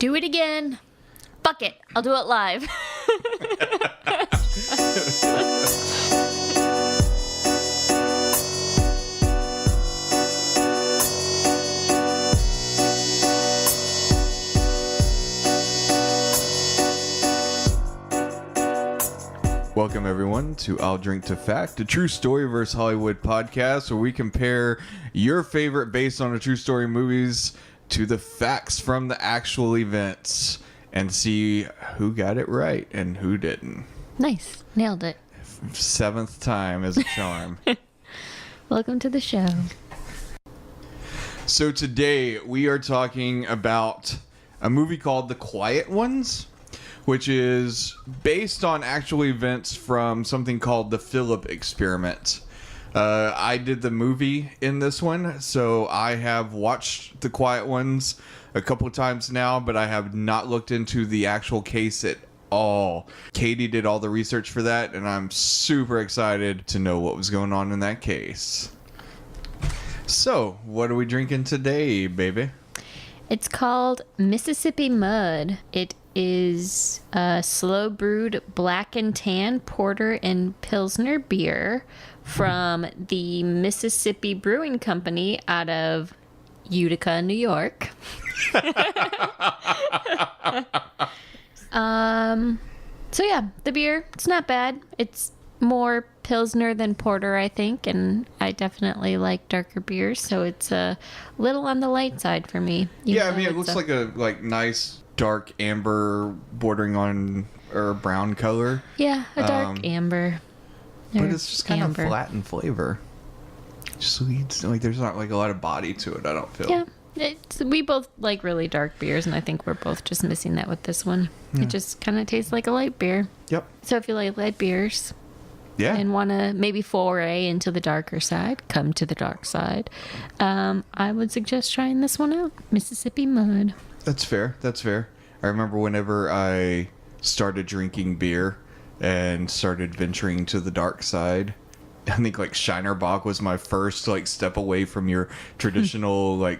Do it again. Fuck it. I'll do it live. Welcome, everyone, to I'll DrinkToFact, a true story versus Hollywood podcast where we compare your favorite based on a true story movies to the facts from the actual events and see who got it right and who didn't. Nice. Nailed it. 7th time is a charm. Welcome to the show. So today we are talking about a movie called The Quiet Ones, which is based on actual events from something called the Phillip experiment. I did the movie in this one, so I have watched The Quiet Ones a couple of times now, but I have not looked into the actual case at all. Katie did all the research for that, and I'm super excited to know what was going on in that case. So, what are we drinking today, baby? It's called Mississippi Mud. It is a slow brewed black and tan porter and pilsner beer from the Mississippi Brewing Company out of Utica, New York. So yeah, the beer, it's not bad. It's more pilsner than porter, I think, and I definitely like darker beers, so it's a little on the light side for me. Yeah, I mean, it looks like a nice dark amber bordering on or brown color. Yeah, a dark amber. But it's just kind of flat in flavor. Just sweet. Like there's not like a lot of body to it, I don't feel. Yeah. We both like really dark beers, and I think we're both just missing that with this one. Yeah. It just kind of tastes like a light beer. Yep. So if you like light beers, yeah, and want to maybe foray into the darker side, come to the dark side, I would suggest trying this one out. Mississippi Mud. That's fair. That's fair. I remember whenever I started drinking beer and started venturing to the dark side, I think like Shiner Bock was my first like step away from your traditional like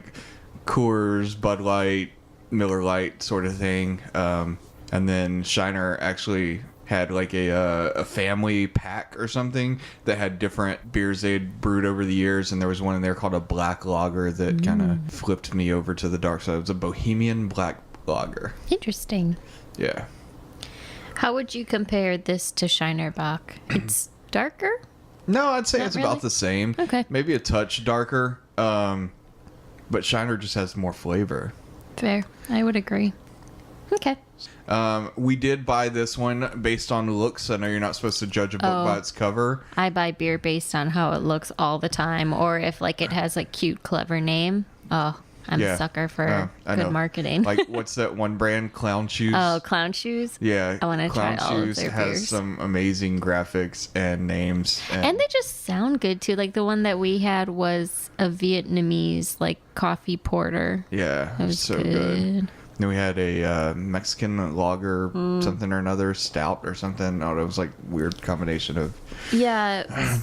Coors, Bud Light, Miller Lite sort of thing. And then Shiner actually had like a family pack or something that had different beers they'd brewed over the years, and there was one in there called a black lager that kind of flipped me over to the dark side. It was a Bohemian black lager. Interesting. Yeah. How would you compare this to Shiner Bock? It's darker? No, I'd say Not it's really? about the same. Okay. Maybe a touch darker, but Shiner just has more flavor. Fair. I would agree. Okay. We did buy this one based on looks. I know you're not supposed to judge a book by its cover. I buy beer based on how it looks all the time, or if like it has a cute, clever name. Oh, I'm a sucker for good marketing. Like, what's that one brand? Clown Shoes? Oh, Clown Shoes? Yeah. I want to try all of their has beers. some amazing graphics and names. And they just sound good, too. Like, the one that we had was a Vietnamese, like, coffee porter. Yeah. It was so good. Then we had a Mexican lager, something or another, stout or something. Oh, it was like weird combination of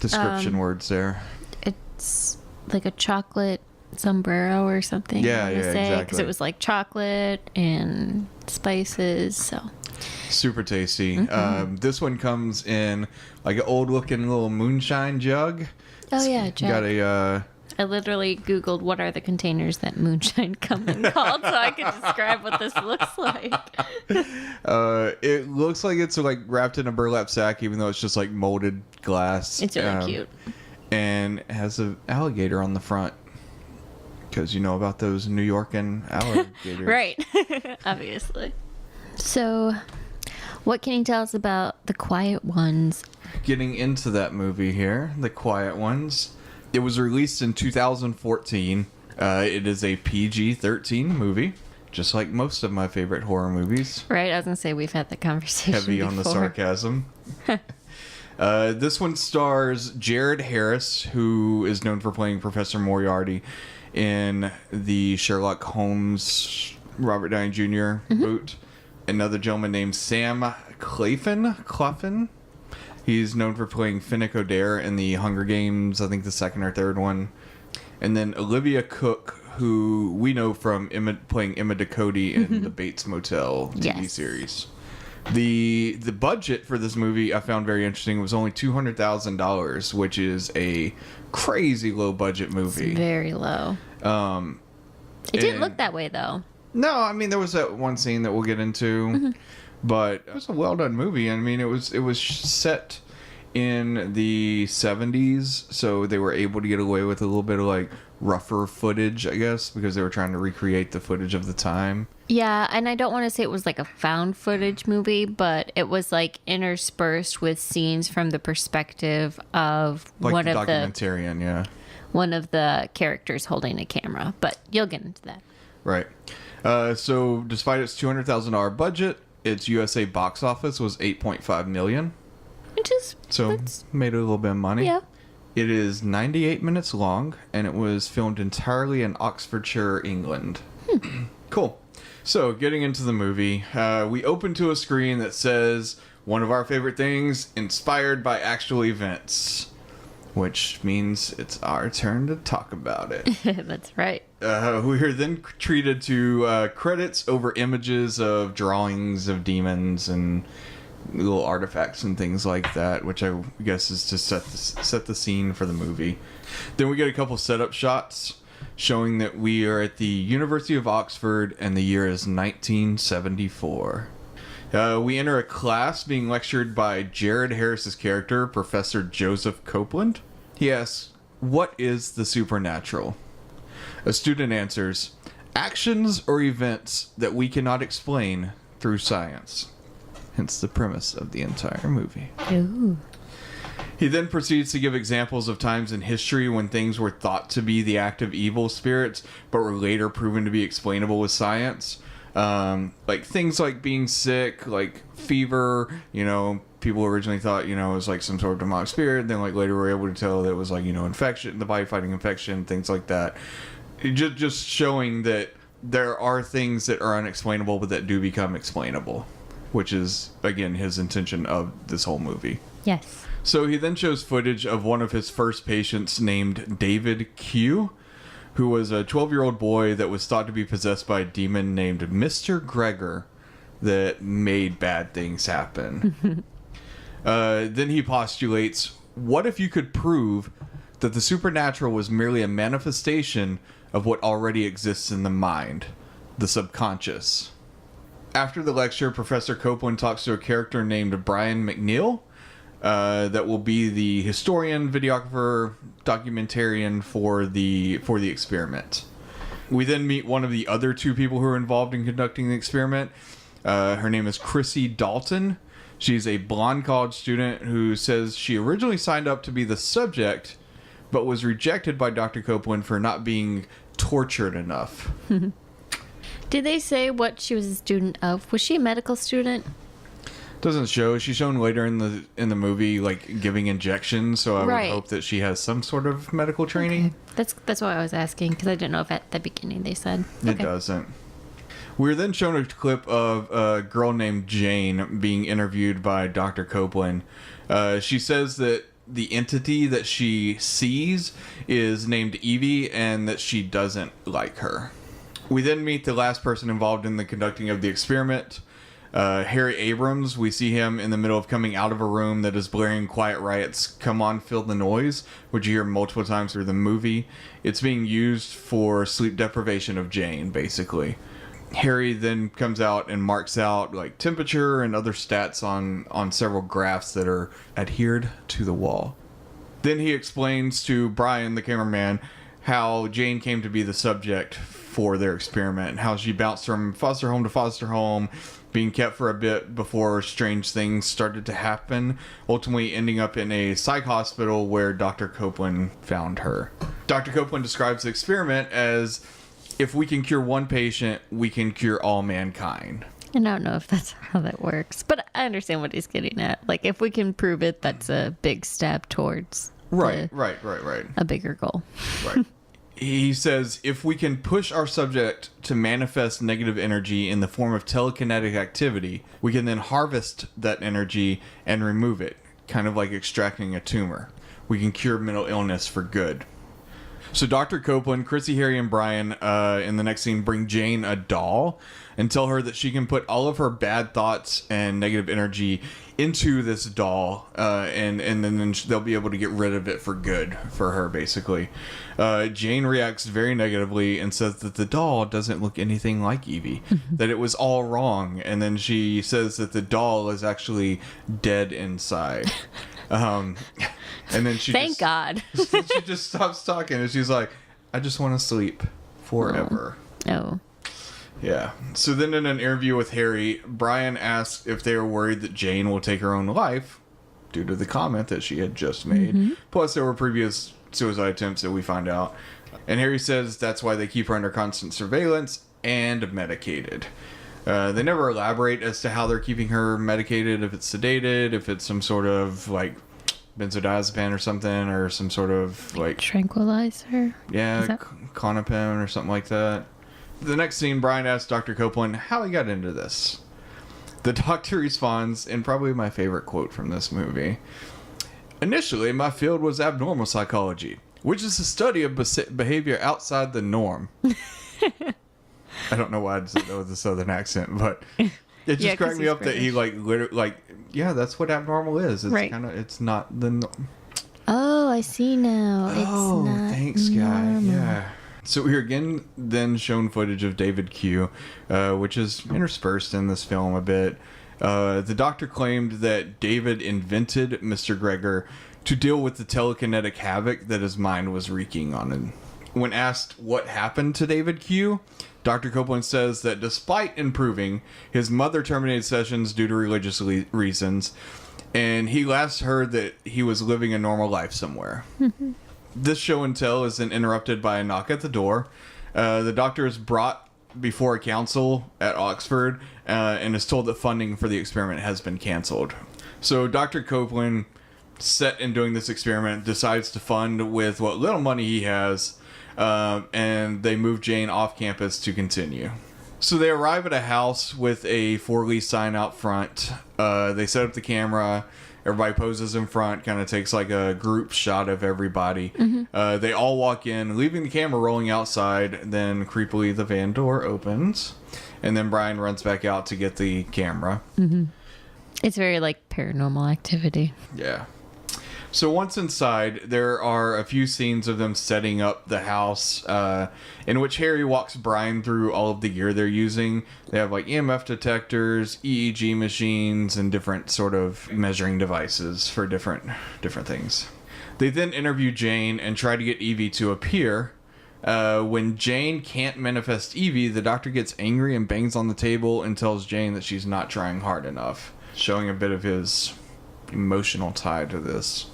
description words there. It's like a chocolate sombrero or something. Yeah, exactly. Because it was like chocolate and spices, so. Super tasty. Mm-hmm. This one comes in like an old looking little moonshine jug. Oh, yeah, jug. Got a... I literally Googled what are the containers that moonshine come in called so I could describe what this looks like. It looks like it's like wrapped in a burlap sack, even though it's just like molded glass. It's really cute. And it has an alligator on the front. Because you know about those New Yorkin alligators. Right. Obviously. So, what can you tell us about The Quiet Ones? Getting into that movie here, The Quiet Ones. It was released in 2014. It is a PG-13 movie, just like most of my favorite horror movies. Right, I was going to say we've had the conversation Heavy before. on the sarcasm. This one stars Jared Harris, who is known for playing Professor Moriarty in the Sherlock Holmes Robert Downey Jr. boot. Another gentleman named Sam Claflin. He's known for playing Finnick Odair in the Hunger Games, I think the second or third one. And then Olivia Cook, who we know from playing Emma Ducote in the Bates Motel TV series. The budget for this movie I found very interesting. It was only $200,000, which is a crazy low budget movie. It's very low. It didn't look that way though. No, I mean there was that one scene that we'll get into, but it was a well done movie. I mean it was set in the 70s, so they were able to get away with a little bit of like rougher footage, I guess, because they were trying to recreate the footage of the time. Yeah, and I don't want to say it was like a found footage movie, but it was like interspersed with scenes from the perspective of Like one the of documentarian, one of the characters holding a camera. But you'll get into that. Right. So despite its $200,000 budget, its USA box office was $8.5 million. Which is Made a little bit of money. Yeah. It is 98 minutes long, and it was filmed entirely in Oxfordshire, England. Cool. So, getting into the movie, we open to a screen that says, one of our favorite things, inspired by actual events. Which means it's our turn to talk about it. That's right. We are then treated to credits over images of drawings of demons and little artifacts and things like that, which I guess is to set the scene for the movie. Then we get a couple setup shots showing that we are at the University of Oxford and the year is 1974. We enter a class being lectured by Jared Harris's character, Professor Joseph Copeland. He asks, "What is the supernatural?" A student answers, "Actions or events that we cannot explain through science." Hence the premise of the entire movie. Ooh. He then proceeds to give examples of times in history when things were thought to be the act of evil spirits, but were later proven to be explainable with science. Like things like being sick, like fever, people originally thought, it was like some sort of demonic spirit. Then like later were able to tell that it was like, infection, the body fighting infection, things like that. Just showing that there are things that are unexplainable, but that do become explainable. Which is, again, his intention of this whole movie. Yes. So he then shows footage of one of his first patients named David Q, who was a 12-year-old boy that was thought to be possessed by a demon named Mr. Gregor that made bad things happen. Then he postulates, what if you could prove that the supernatural was merely a manifestation of what already exists in the mind, the subconscious? After the lecture, Professor Copeland talks to a character named Brian McNeil that will be the historian, videographer, documentarian for the experiment. We then meet one of the other two people who are involved in conducting the experiment. Her name is Chrissy Dalton. She's a blonde college student who says she originally signed up to be the subject, but was rejected by Dr. Copeland for not being tortured enough. Did they say what she was a student of? Was she a medical student? Doesn't show. She's shown later in the movie, like giving injections. So I would hope that she has some sort of medical training. Okay. That's why I was asking, because I didn't know if at the beginning they said. It doesn't. We're then shown a clip of a girl named Jane being interviewed by Dr. Copeland. She says that the entity that she sees is named Evie and that she doesn't like her. We then meet the last person involved in the conducting of the experiment, Harry Abrams. We see him in the middle of coming out of a room that is blaring Quiet Riot's "Come On, Feel the Noise," which you hear multiple times through the movie. It's being used for sleep deprivation of Jane, basically. Harry then comes out and marks out like temperature and other stats on several graphs that are adhered to the wall. Then he explains to Brian, the cameraman, how Jane came to be the subject for their experiment and how she bounced from foster home to foster home, being kept for a bit before strange things started to happen, ultimately ending up in a psych hospital where Dr. Copeland found her. Dr. Copeland describes the experiment as, if we can cure one patient, we can cure all mankind. And I don't know if that's how that works, but I understand what he's getting at. Like, if we can prove it, that's a big step towards Right. a bigger goal. Right. He says, if we can push our subject to manifest negative energy in the form of telekinetic activity, we can then harvest that energy and remove it, kind of like extracting a tumor. We can cure mental illness for good. So Dr. Copeland, Chrissy, Harry, and Brian in the next scene bring Jane a doll and tell her that she can put all of her bad thoughts and negative energy into this doll, and then they'll be able to get rid of it for good for her, basically. Jane reacts very negatively and says that the doll doesn't look anything like Evie, that it was all wrong, and then she says that the doll is actually dead inside. And then Thank God. she just stops talking and she's like, I just want to sleep forever. Oh. Yeah. So then in an interview with Harry, Brian asks if they are worried that Jane will take her own life due to the comment that she had just made. Plus there were previous suicide attempts that we find out. And Harry says that's why they keep her under constant surveillance and medicated. They never elaborate as to how they're keeping her medicated, if it's sedated, if it's some sort of like benzodiazepine or something, or some sort of like tranquilizer. Yeah, Klonopin or something like that. The next scene, Brian asks Dr. Copeland how he got into this. The doctor responds in probably my favorite quote from this movie. Initially, my field was abnormal psychology, which is the study of behavior outside the norm. I don't know why I said that with a southern accent, but it just cracked me up British. That he literally that's what abnormal is. It's kind of, it's not the norm. Oh, I see now. It's not thanks, guy. Yeah. So we're again then shown footage of David Q, which is interspersed in this film a bit. The doctor claimed that David invented Mr. Gregor to deal with the telekinetic havoc that his mind was wreaking on him. When asked what happened to David Q, Dr. Copeland says that despite improving, his mother terminated sessions due to religious reasons, and he last heard that he was living a normal life somewhere. This show and tell is then interrupted by a knock at the door. The doctor is brought before a council at Oxford and is told that funding for the experiment has been canceled. So Dr. Copeland, set in doing this experiment, decides to fund with what little money he has, and they move Jane off campus to continue. So they arrive at a house with a for lease sign out front. They set up the camera. Everybody poses in front, kind of takes like a group shot of everybody. They all walk in, leaving the camera rolling outside. Then creepily the van door opens, and then Brian runs back out to get the camera. It's very like Paranormal Activity. Yeah. So once inside, there are a few scenes of them setting up the house, in which Harry walks Brian through all of the gear they're using. They have like EMF detectors, EEG machines, and different sort of measuring devices for different things. They then interview Jane and try to get Evie to appear. When Jane can't manifest Evie, the doctor gets angry and bangs on the table and tells Jane that she's not trying hard enough, showing a bit of his emotional tie to this.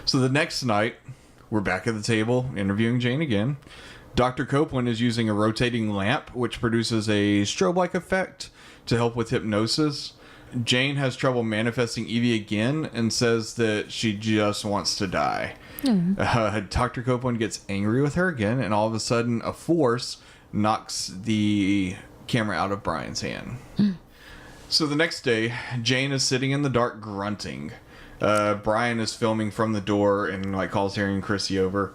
So the next night, we're back at the table, interviewing Jane again. Dr. Copeland is using a rotating lamp, which produces a strobe-like effect to help with hypnosis. Jane has trouble manifesting Evie again and says that she just wants to die. Dr. Copeland gets angry with her again, and all of a sudden, a force knocks the camera out of Brian's hand. So the next day, Jane is sitting in the dark grunting. Brian is filming from the door and like calls Harry and Chrissy over.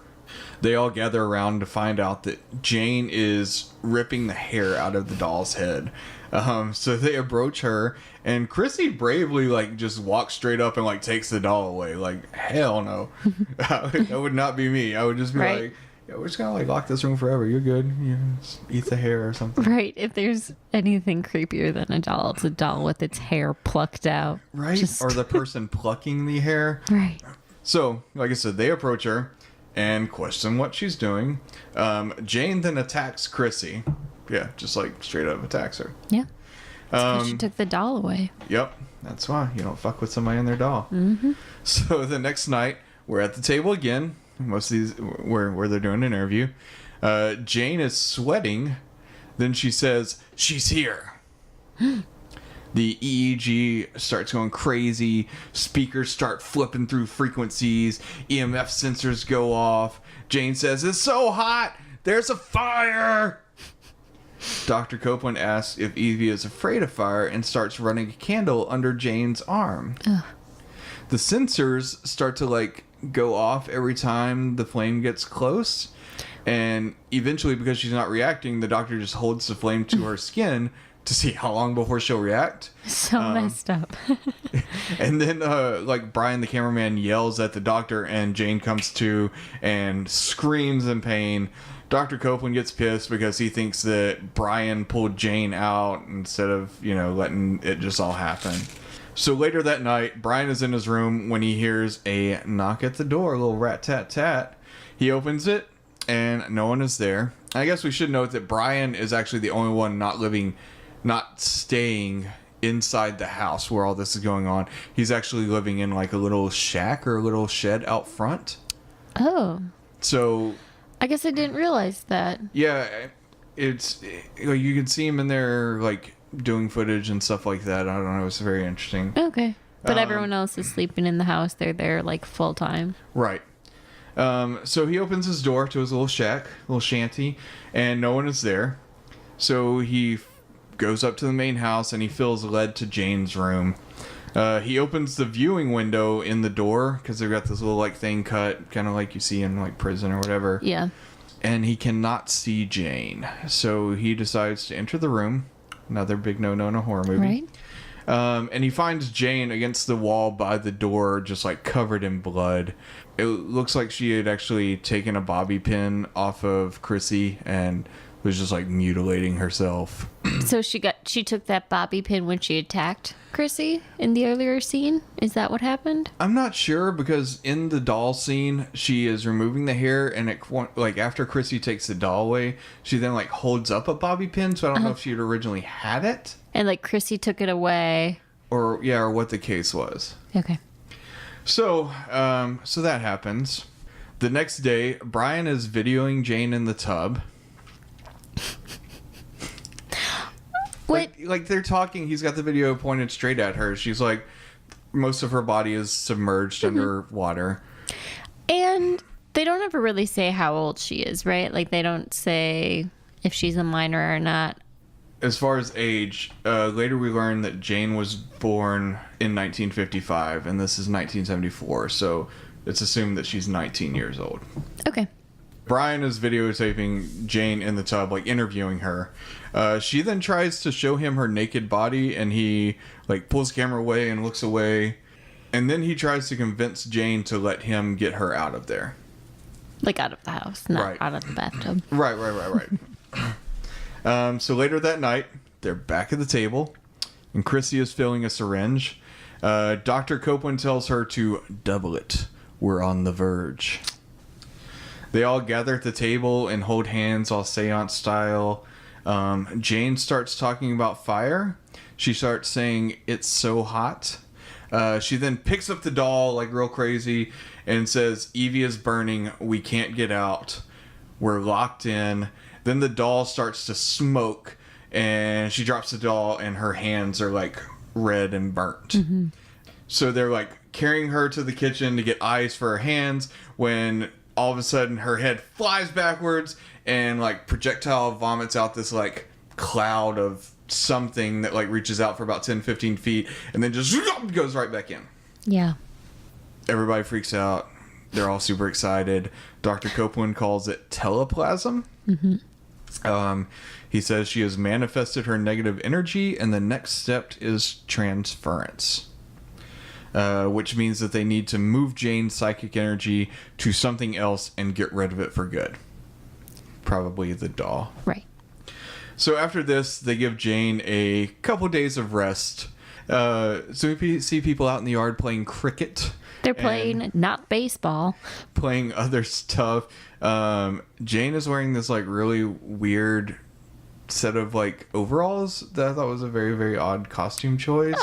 They all gather around to find out that Jane is ripping the hair out of the doll's head. So they approach her, and Chrissy bravely like just walks straight up and like takes the doll away. Like, hell no. That would not be me. I would just be like, yeah, we're just gonna like lock this room forever. You're good. You just eat the hair or something. Right. If there's anything creepier than a doll, it's a doll with its hair plucked out. Right. Or the person plucking the hair. Right. So, like I said, they approach her and question what she's doing. Jane then attacks Chrissy. Yeah, just like straight up attacks her. Yeah. Because she took the doll away. Yep. That's why. You don't fuck with somebody and their doll. So the next night, we're at the table again. Most of these where they're doing an interview. Jane is sweating. Then she says, "She's here." The EEG starts going crazy. Speakers start flipping through frequencies. EMF sensors go off. Jane says, "It's so hot. There's a fire." Dr. Copeland asks if Evie is afraid of fire and starts running a candle under Jane's arm. The sensors start to like go off every time the flame gets close. And eventually, because she's not reacting, the doctor just holds the flame to her skin to see how long before she'll react. So messed up. And then, like, Brian, the cameraman, yells at the doctor, and Jane comes to and screams in pain. Dr. Copeland gets pissed because he thinks that Brian pulled Jane out instead of, letting it just all happen. So later that night, Brian is in his room when he hears a knock at the door, a little rat-tat-tat. He opens it, and no one is there. I guess we should note that Brian is actually the only one not staying inside the house where all this is going on. He's actually living in like a little shack or a little shed out front. Oh. So I guess I didn't realize that. Yeah, it's like you can see him in there like doing footage and stuff like that. I don't know, it's very interesting. Okay. But everyone else is sleeping in the house. They're there like full time. Right. So he opens his door to his little shack, little shanty, and no one is there. So he goes up to the main house and he feels led to Jane's room. He opens the viewing window in the door because they've got this little like thing cut, kind of like you see in like prison or whatever. Yeah. And he cannot see Jane, so he decides to enter the room. Another big no-no in a horror movie. Right. And he finds Jane against the wall by the door, just like covered in blood. It looks like she had actually taken a bobby pin off of Chrissy and was just like mutilating herself. So she took that bobby pin when she attacked Chrissy in the earlier scene? Is that what happened? I'm not sure, because in the doll scene, she is removing the hair, and it like after Chrissy takes the doll away, she then like holds up a bobby pin. So I don't know if she had originally had it, and like Chrissy took it away, or what the case was. Okay. So that happens. The next day, Brian is videoing Jane in the tub. What? Like they're talking, he's got the video pointed straight at her. She's like, most of her body is submerged under water. And they don't ever really say how old she is, right? Like they don't say if she's a minor or not. As far as age, later we learn that Jane was born in 1955, and this is 1974, so it's assumed that she's 19 years old. Okay. Brian is videotaping Jane in the tub, like interviewing her. She then tries to show him her naked body, and he like pulls the camera away and looks away. And then he tries to convince Jane to let him get her out of there. Like out of the house, not Right. out of the bathtub. Right. So later that night, they're back at the table, and Chrissy is filling a syringe. Dr. Copeland tells her to double it. We're on the verge. They all gather at the table and hold hands all seance style. Jane starts talking about fire. She starts saying, "It's so hot." She then picks up the doll like real crazy and says, "Evie is burning. We can't get out. We're locked in." Then the doll starts to smoke, and she drops the doll, and her hands are like red and burnt. Mm-hmm. So they're like carrying her to the kitchen to get ice for her hands, when all of a sudden her head flies backwards and like projectile vomits out this like cloud of something that like reaches out for about 10-15 feet and then just goes right back in. Yeah. Everybody freaks out. They're all super excited. Dr. Copeland calls it teleplasm. Mm-hmm. He says she has manifested her negative energy, and the next step is transference. Which means that they need to move Jane's psychic energy to something else and get rid of it for good. Probably the doll. Right. So after this, they give Jane a couple days of rest. So we see people out in the yard playing cricket. They're playing not baseball. Playing other stuff. Jane is wearing this like really weird set of like overalls that I thought was a very, very odd costume choice.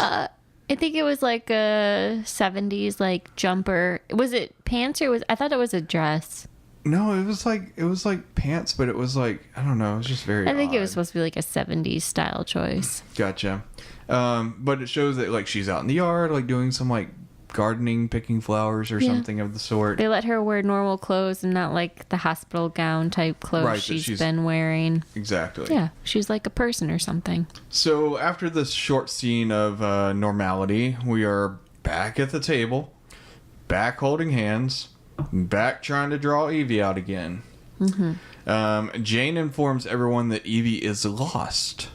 I think it was like a 70s like jumper. Was it pants or I thought it was a dress. No, it was like pants, but it was like, I don't know, it was just very I think odd. it was supposed to be like a 70s style choice. Gotcha. But it shows that like she's out in the yard, like doing some like gardening, picking flowers or something of the sort. They let her wear normal clothes and not like the hospital gown type clothes she's been wearing. Exactly. Yeah, she's like a person or something. So after this short scene of normality, we are back at the table, back holding hands, back trying to draw Evie out again. Jane informs everyone that Evie is lost,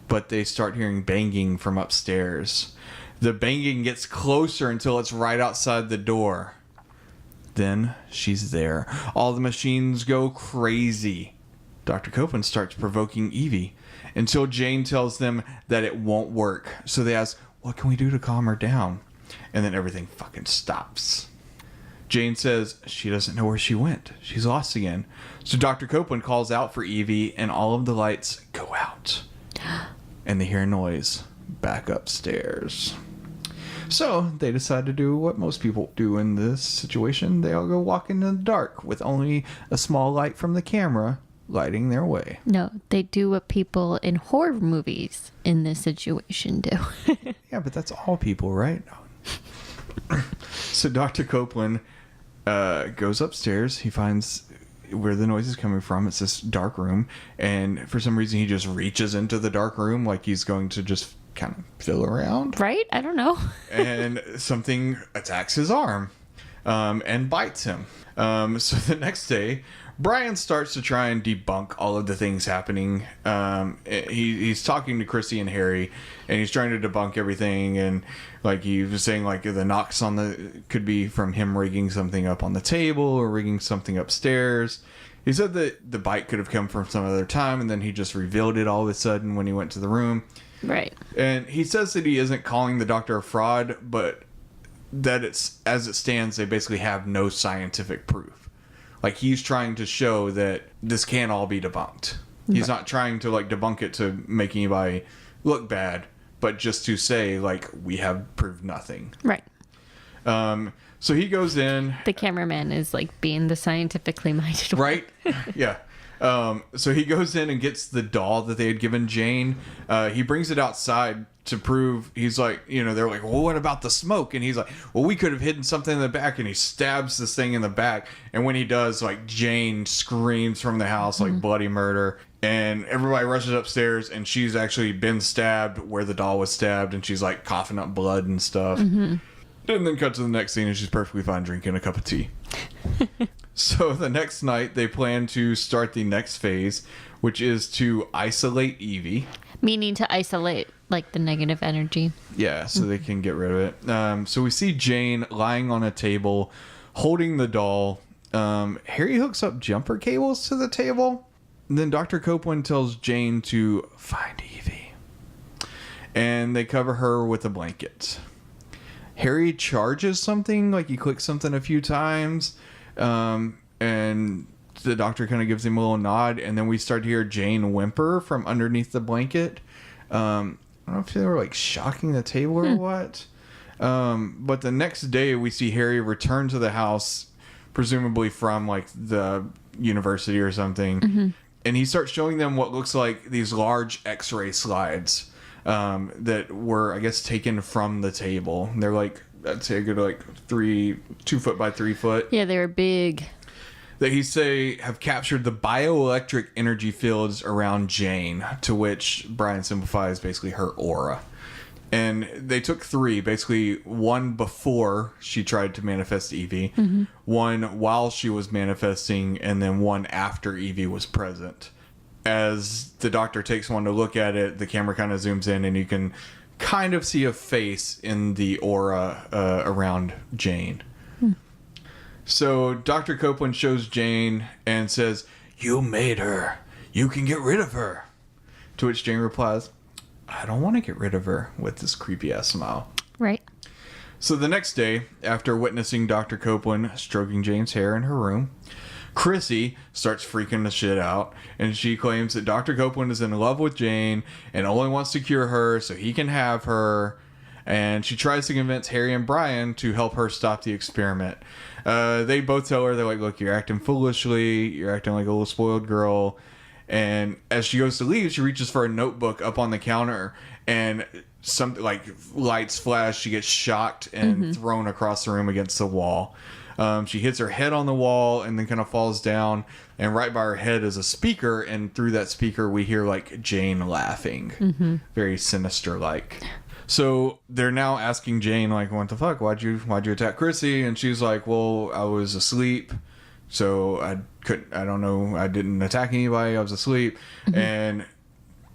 but they start hearing banging from upstairs. The banging gets closer until it's right outside the door. Then she's there. All the machines go crazy. Dr. Copeland starts provoking Evie until Jane tells them that it won't work. So they ask, what can we do to calm her down? And then everything fucking stops. Jane says she doesn't know where she went. She's lost again. So Dr. Copeland calls out for Evie and all of the lights go out. And they hear a noise back upstairs. So they decide to do what most people do in this situation. They all go walk in the dark with only a small light from the camera lighting their way. No, they do what people in horror movies in this situation do. Yeah, but that's all people, right? So Dr. Copeland goes upstairs. He finds where the noise is coming from. It's this dark room. And for some reason, he just reaches into the dark room like he's going to just kind of feel around. Right? I don't know. And something attacks his arm and bites him. So the next day, Brian starts to try and debunk all of the things happening. He's talking to Chrissy and Harry, and he's trying to debunk everything. And like he was saying, like the knocks on the could be from him rigging something up on the table or rigging something upstairs. He said that the bite could have come from some other time, and then he just revealed it all of a sudden when he went to the room. Right. And he says that he isn't calling the doctor a fraud, but that it's as it stands, they basically have no scientific proof. Like he's trying to show that this can all be debunked. He's not trying to like debunk it to make anybody look bad, but just to say like we have proved nothing. Right. So he goes in. The cameraman is like being the scientifically minded one. Right? Yeah. So he goes in and gets the doll that they had given Jane. He brings it outside to prove, he's like, you know, they're like, well, what about the smoke? And he's like, well, we could have hidden something in the back. And he stabs this thing in the back. And when he does, like, Jane screams from the house, like, bloody murder. And everybody rushes upstairs, and she's actually been stabbed where the doll was stabbed. And she's, like, coughing up blood and stuff. And then cut to the next scene, and she's perfectly fine drinking a cup of tea. So the next night, they plan to start the next phase, which is to isolate Evie. Meaning to isolate, like, the negative energy. Yeah, so they can get rid of it. So we see Jane lying on a table, holding the doll. Harry hooks up jumper cables to the table. And then Dr. Copeland tells Jane to find Evie. And they cover her with a blanket. Harry charges something, like he clicks something a few times. And the doctor kind of gives him a little nod. And then we start to hear Jane whimper from underneath the blanket. I don't know if they were like shocking the table or what. But the next day we see Harry return to the house, presumably from like the university or something. And he starts showing them what looks like these large x-ray slides that were, I guess, taken from the table. They're like, I'd say a good like 2 foot by 3 foot. Yeah, they were big. That he say have captured the bioelectric energy fields around Jane, to which Brian simplifies basically her aura. And they took 3, basically one before she tried to manifest Evie, one while she was manifesting, and then one after Evie was present. As the doctor takes one to look at it, the camera kind of zooms in and you can kind of see a face in the aura around Jane. So Dr. Copeland shows Jane and says, "You made her. You can get rid of her." To which Jane replies, "I don't want to get rid of her," with this creepy ass smile. Right. So the next day, after witnessing Dr. Copeland stroking Jane's hair in her room, Chrissy starts freaking the shit out, and she claims that Dr. Copeland is in love with Jane and only wants to cure her so he can have her. And she tries to convince Harry and Brian to help her stop the experiment. They both tell her, they're like, "Look, you're acting foolishly. You're acting like a little spoiled girl." And as she goes to leave, she reaches for a notebook up on the counter, and something like lights flash. She gets shocked and thrown across the room against the wall. She hits her head on the wall and then kind of falls down. And right by her head is a speaker, and through that speaker we hear like Jane laughing, very sinister like. So they're now asking Jane like, "What the fuck? Why'd you attack Chrissy?" And she's like, "Well, I was asleep. So I don't know, I didn't attack anybody, I was asleep. And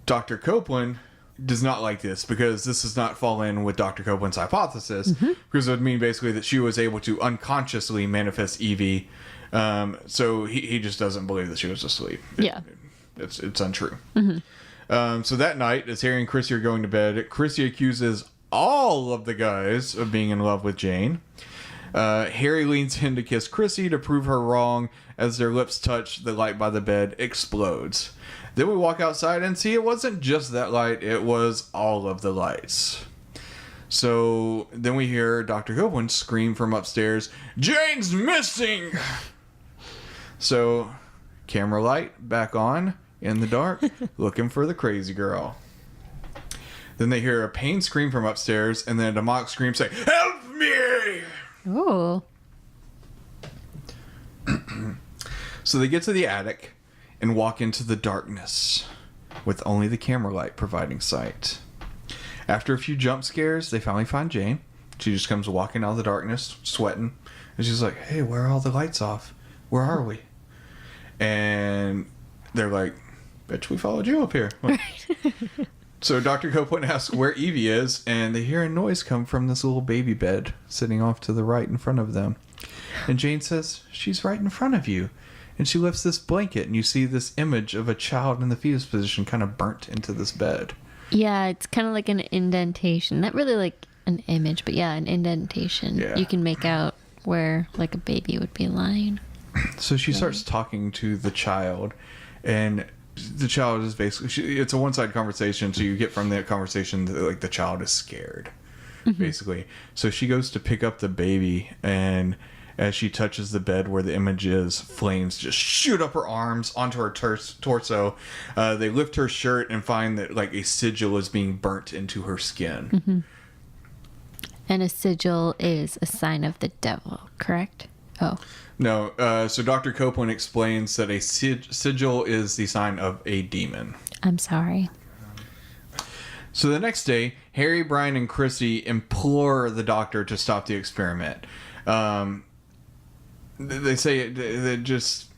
Dr. Copeland does not like this because this does not fall in with Dr. Copeland's hypothesis, because it would mean basically that she was able to unconsciously manifest Evie. So he just doesn't believe that she was asleep. It's untrue. So that night, as Harry and Chrissy are going to bed, Chrissy accuses all of the guys of being in love with Jane. Harry leans in to kiss Chrissy to prove her wrong. As their lips touch, the light by the bed explodes. Then we walk outside and see it wasn't just that light, it was all of the lights. So then we hear Dr. Copeland scream from upstairs, "Jane's missing!" So, camera light back on in the dark, looking for the crazy girl. Then they hear a pain scream from upstairs, and then a demonic scream saying, "Help me!" Oh. So they get to the attic and walk into the darkness with only the camera light providing sight. After a few jump scares, they finally find Jane. She just comes walking out of the darkness, sweating. And she's like, "Hey, where are all the lights off? Where are we?" And they're like, "Bitch, we followed you up here." So Dr. Copeland asks where Evie is, and they hear a noise come from this little baby bed sitting off to the right in front of them. And Jane says, "She's right in front of you." And she lifts this blanket, and you see this image of a child in the fetus position kind of burnt into this bed. Yeah, it's kind of like an indentation. Not really like an image, but yeah, an indentation. Yeah. You can make out where like a baby would be lying. So she starts talking to the child, and the child is basically, it's a one-sided conversation, so you get from that conversation that like the child is scared, basically. So she goes to pick up the baby, and as she touches the bed where the image is, flames just shoot up her arms onto her torso. They lift her shirt and find that like a sigil is being burnt into her skin. And a sigil is a sign of the devil, correct? Oh. No, so Dr. Copeland explains that a sigil is the sign of a demon. I'm sorry. So the next day, Harry, Brian, and Chrissy implore the doctor to stop the experiment. They say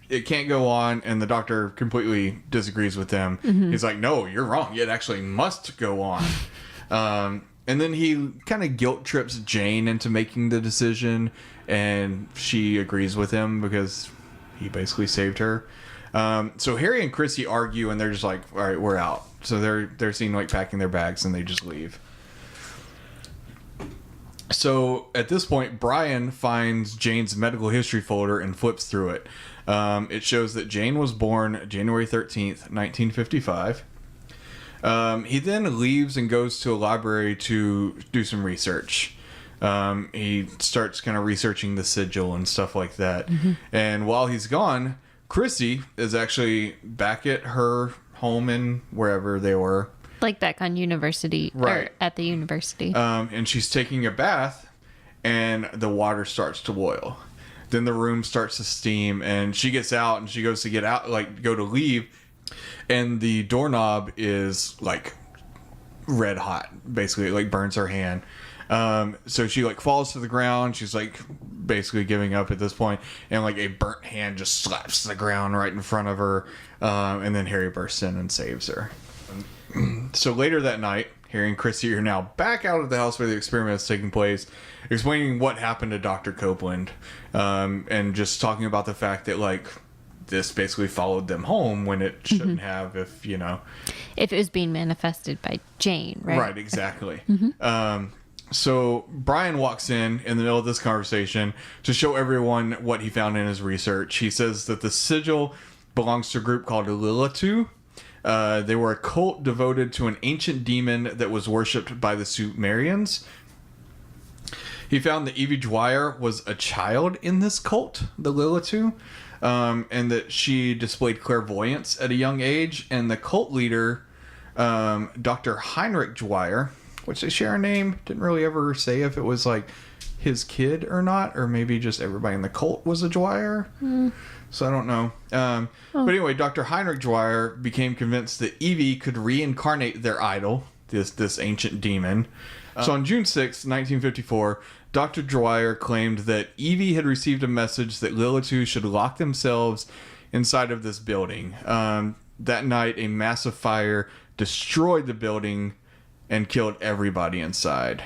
it can't go on, and the doctor completely disagrees with them. He's like, "No, you're wrong. It actually must go on." And then he kind of guilt trips Jane into making the decision, and she agrees with him because he basically saved her. So Harry and Chrissy argue, and they're just like, "All right, we're out." So they're seen like packing their bags, and they just leave. So at this point, Brian finds Jane's medical history folder and flips through it. It shows that Jane was born January 13th, 1955. He then leaves and goes to a library to do some research. He starts kind of researching the sigil and stuff like that. And while he's gone, Chrissy is actually back at her home in wherever they were. Like back on university, Right. or at the university. And she's taking a bath, and the water starts to boil. Then the room starts to steam, and she gets out, and she goes to get out, like go to leave, and the doorknob is like red hot, basically. It like burns her hand. So she like falls to the ground. She's like basically giving up at this point, and like a burnt hand just slaps the ground right in front of her. And then Harry bursts in and saves her. So later that night, Harry and Chrissy are now back out of the house where the experiment is taking place, explaining what happened to Dr. Copeland, and just talking about the fact that like this basically followed them home when it shouldn't have, if it was being manifested by Jane, right? Right, exactly. So Brian walks in the middle of this conversation to show everyone what he found in his research. He says that the sigil belongs to a group called Lilitu. They were a cult devoted to an ancient demon that was worshipped by the Sumerians. He found that Evie Dwyer was a child in this cult, the Lilitu, and that she displayed clairvoyance at a young age. And the cult leader, Dr. Heinrich Dwyer, which they share a name, didn't really ever say if it was like his kid or not, or maybe just everybody in the cult was a Dwyer. So I don't know. But anyway, Dr. Heinrich Dwyer became convinced that Evie could reincarnate their idol, this ancient demon. So on June 6, 1954, Dr. Dwyer claimed that Evie had received a message that Lilitu should lock themselves inside of this building. That night, a massive fire destroyed the building and killed everybody inside.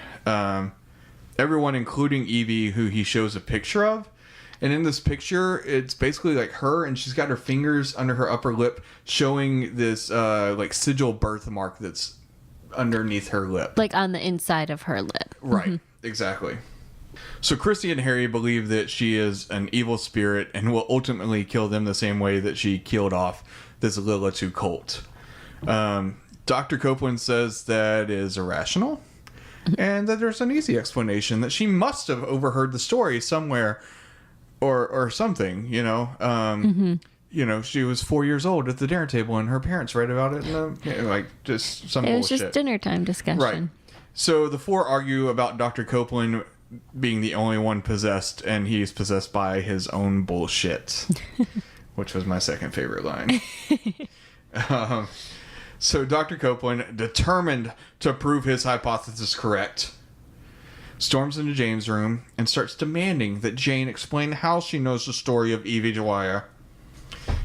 Everyone, including Evie, who he shows a picture of. And in this picture, it's basically like her, and she's got her fingers under her upper lip, showing this like sigil birthmark that's underneath her lip. Like on the inside of her lip. Right, exactly. So Chrissy and Harry believe that she is an evil spirit and will ultimately kill them the same way that she killed off this Lilitu cult. Dr. Copeland says that is irrational, and that there's an easy explanation, that she must have overheard the story somewhere or something, you know. You know, she was 4 years old at the dinner table and her parents read about it, and like just some bullshit. It was just dinner time discussion. Right. So the four argue about Dr. Copeland being the only one possessed, and he's possessed by his own bullshit, which was my second favorite line. So Dr. Copeland, determined to prove his hypothesis correct, storms into Jane's room and starts demanding that Jane explain how she knows the story of Evie Dwyer.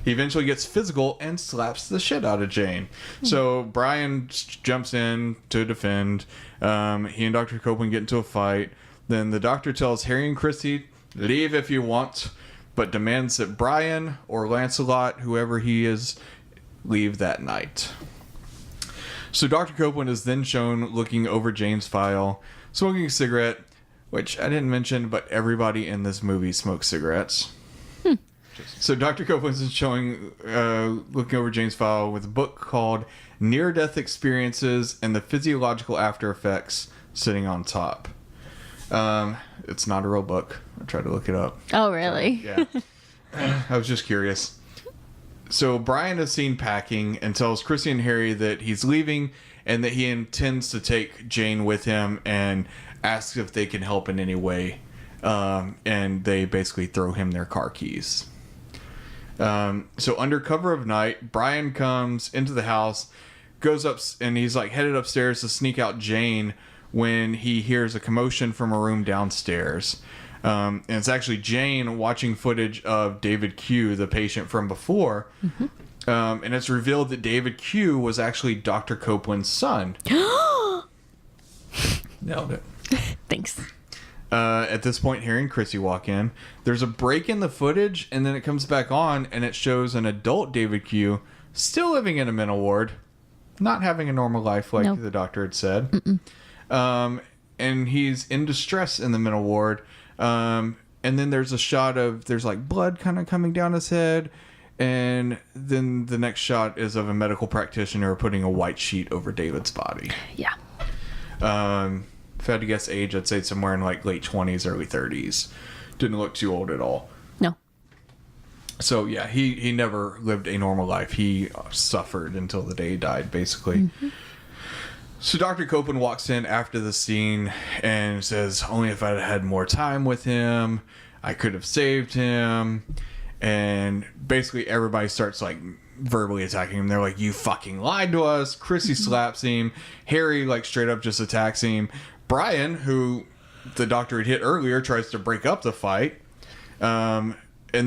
He eventually gets physical and slaps the shit out of Jane. So Brian jumps in to defend. He and Dr. Copeland get into a fight. Then the doctor tells Harry and Chrissy, leave if you want, but demands that Brian or Lancelot, whoever he is, leave that night. So Dr. Copeland is then shown looking over Jane's file, smoking a cigarette, which I didn't mention, but everybody in this movie smokes cigarettes. So Dr. Copeland is showing, looking over Jane's file with a book called Near-Death Experiences and the Physiological After Effects sitting on top. It's not a real book. I tried to look it up. Oh, really? Yeah. I was just curious. So Brian is seen packing and tells Chrissy and Harry that he's leaving and that he intends to take Jane with him, and asks if they can help in any way. And they basically throw him their car keys. So under cover of night, Brian comes into the house, goes up, and he's like headed upstairs to sneak out Jane when he hears a commotion from a room downstairs. And it's actually Jane watching footage of David Q, the patient from before. And it's revealed that David Q was actually Dr. Copeland's son. Nailed it. Thanks. At this point, Harry and Chrissy walk in. There's a break in the footage, and then it comes back on, and it shows an adult David Q still living in a mental ward, not having a normal life like the doctor had said. And he's in distress in the mental ward. And then there's a shot of, there's like blood kind of coming down his head. And then the next shot is of a medical practitioner putting a white sheet over David's body. Yeah. If I had to guess age, I'd say somewhere in like late 20s, early 30s. Didn't look too old at all. No. So yeah, he never lived a normal life. He suffered until the day he died, basically. So Dr. Copeland walks in after the scene and says, only if I'd had more time with him, I could have saved him. And basically everybody starts like verbally attacking him. They're like, you fucking lied to us. Chrissy slaps him. Harry like straight up just attacks him. Brian, who the doctor had hit earlier, tries to break up the fight. And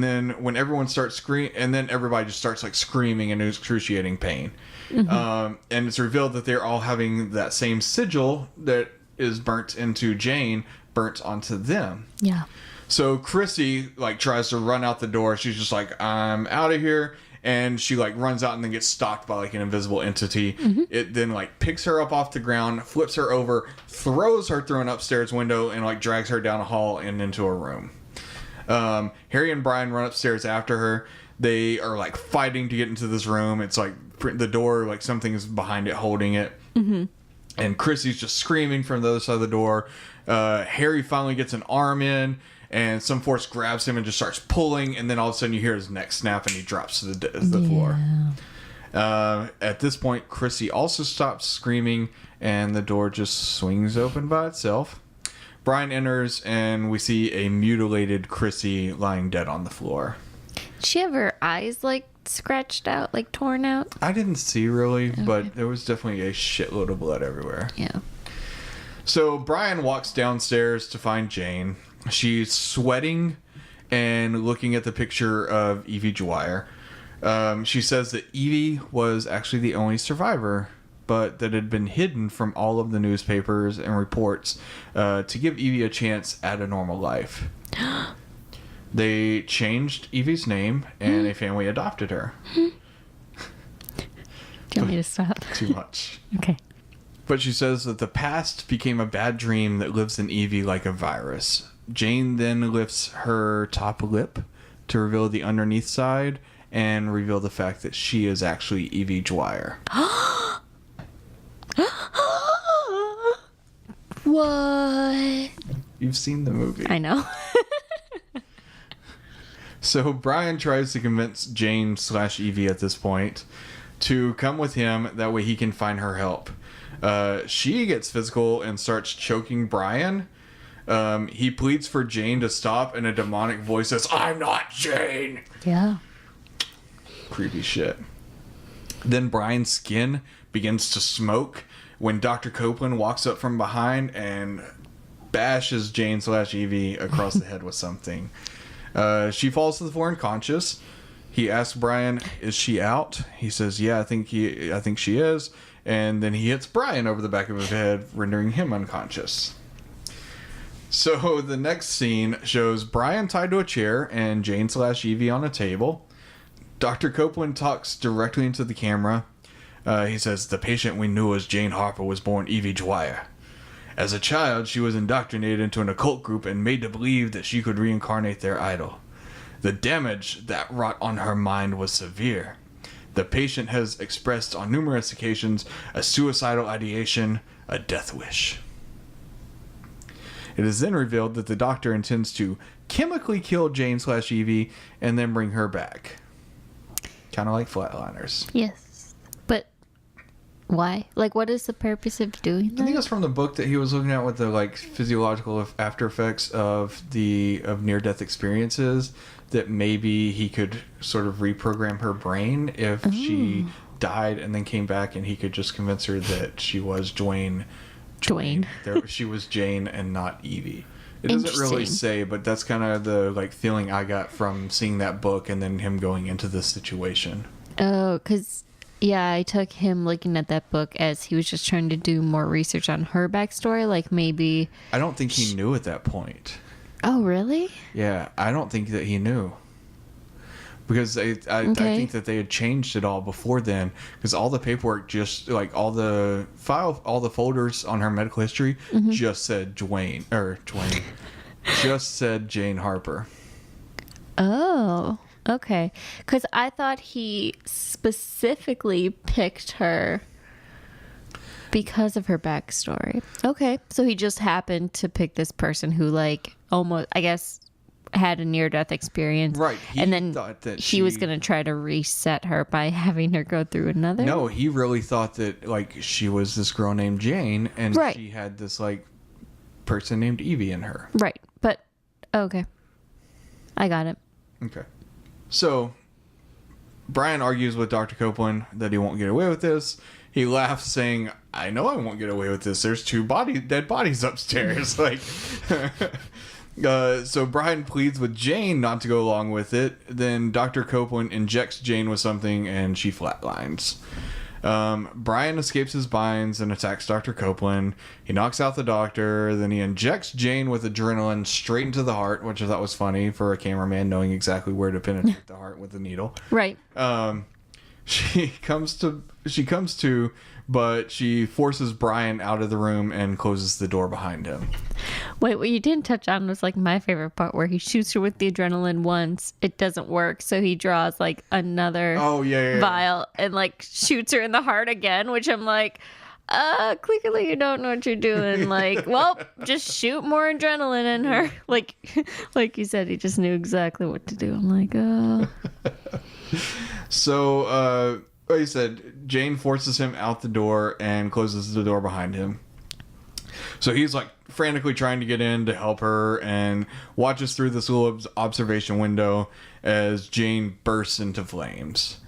then when everyone starts screaming, and then everybody just starts like screaming in excruciating pain. And it's revealed that they're all having that same sigil that is burnt into Jane, burnt onto them. Yeah. So Chrissy like tries to run out the door. She's just like, I'm out of here. And she like runs out and then gets stalked by like an invisible entity. It then like picks her up off the ground, flips her over, throws her through an upstairs window, and like drags her down a hall and into a room. Harry and Brian run upstairs after her. They are like fighting to get into this room. It's like the door, like something is behind it holding it. And Chrissy's just screaming from the other side of the door. Harry finally gets an arm in, and some force grabs him and just starts pulling, and then all of a sudden you hear his neck snap and he drops to the floor. At this point, Chrissy also stops screaming, and the door just swings open by itself. Brian enters, and we see a mutilated Chrissy lying dead on the floor. Did she have her eyes like scratched out, like torn out? I didn't see really, but there was definitely a shitload of blood everywhere. Yeah. So Brian walks downstairs to find Jane. She's sweating and looking at the picture of Evie Dwyer. She says that Evie was actually the only survivor, but that it had been hidden from all of the newspapers and reports to give Evie a chance at a normal life. They changed Evie's name, and a family adopted her. Do you want me to stop? Too much. Okay. But she says that the past became a bad dream that lives in Evie like a virus. Jane then lifts her top lip to reveal the underneath side and reveal the fact that she is actually Evie Dwyer. What? You've seen the movie. I know. So Brian tries to convince Jane / Evie at this point to come with him. That way he can find her help. She gets physical and starts choking Brian. He pleads for Jane to stop, and a demonic voice says, "I'm not Jane." Yeah. Creepy shit. Then Brian's skin begins to smoke when Dr. Copeland walks up from behind and bashes Jane / Evie across the head with something. She falls to the floor unconscious. He asks Brian, "Is she out?" He says, "Yeah, I think she is." And then he hits Brian over the back of his head, rendering him unconscious. So the next scene shows Brian tied to a chair and Jane / Evie on a table. Dr. Copeland talks directly into the camera. He says, "The patient we knew as Jane Harper was born Evie Dwyer. As a child, she was indoctrinated into an occult group and made to believe that she could reincarnate their idol. The damage that wrought on her mind was severe. The patient has expressed on numerous occasions a suicidal ideation, a death wish." It is then revealed that the doctor intends to chemically kill Jane / Evie and then bring her back. Kind of like Flatliners. Yes. But why? Like, what is the purpose of doing that? I think it's from the book that he was looking at with the like physiological after effects of near-death experiences, that maybe he could sort of reprogram her brain if she died and then came back, and he could just convince her that she was Dwayne. She was Jane and not Evie. It doesn't really say, but that's kind of the like feeling I got from seeing that book and then him going into this situation. Oh, because yeah, I took him looking at that book as he was just trying to do more research on her backstory. Like maybe I don't think he knew at that point. Oh, really? Yeah, I don't think that he knew. Because I think that they had changed it all before then. Because all the paperwork, just like all the folders on her medical history just said just said Jane Harper. Oh, okay. Because I thought he specifically picked her because of her backstory. Okay, so he just happened to pick this person who, like, almost, I guess, had a near-death experience. Right. And then thought that he was going to try to reset her by having her go through another. No, he really thought that, like, she was this girl named Jane, and she had this, like, person named Evie in her. Right. But, okay. I got it. Okay. So, Brian argues with Dr. Copeland that he won't get away with this. He laughs, saying, "I know I won't get away with this. There's 2 dead bodies upstairs." Like... So Brian pleads with Jane not to go along with it. Then Dr. Copeland injects Jane with something and she flatlines. Brian escapes his binds and attacks Dr. Copeland. He knocks out the doctor. Then he injects Jane with adrenaline straight into the heart, which I thought was funny for a cameraman knowing exactly where to penetrate the heart with the needle. Right. She comes to, but she forces Brian out of the room and closes the door behind him. Wait, what you didn't touch on was like my favorite part, where he shoots her with the adrenaline once. It doesn't work, so he draws like another vial and like shoots her in the heart again, which I'm like, clearly you don't know what you're doing. Like, well, just shoot more adrenaline in her. Like you said, he just knew exactly what to do. I'm like, oh. So, like I said, Jane forces him out the door and closes the door behind him. So he's like frantically trying to get in to help her and watches through this little observation window as Jane bursts into flames.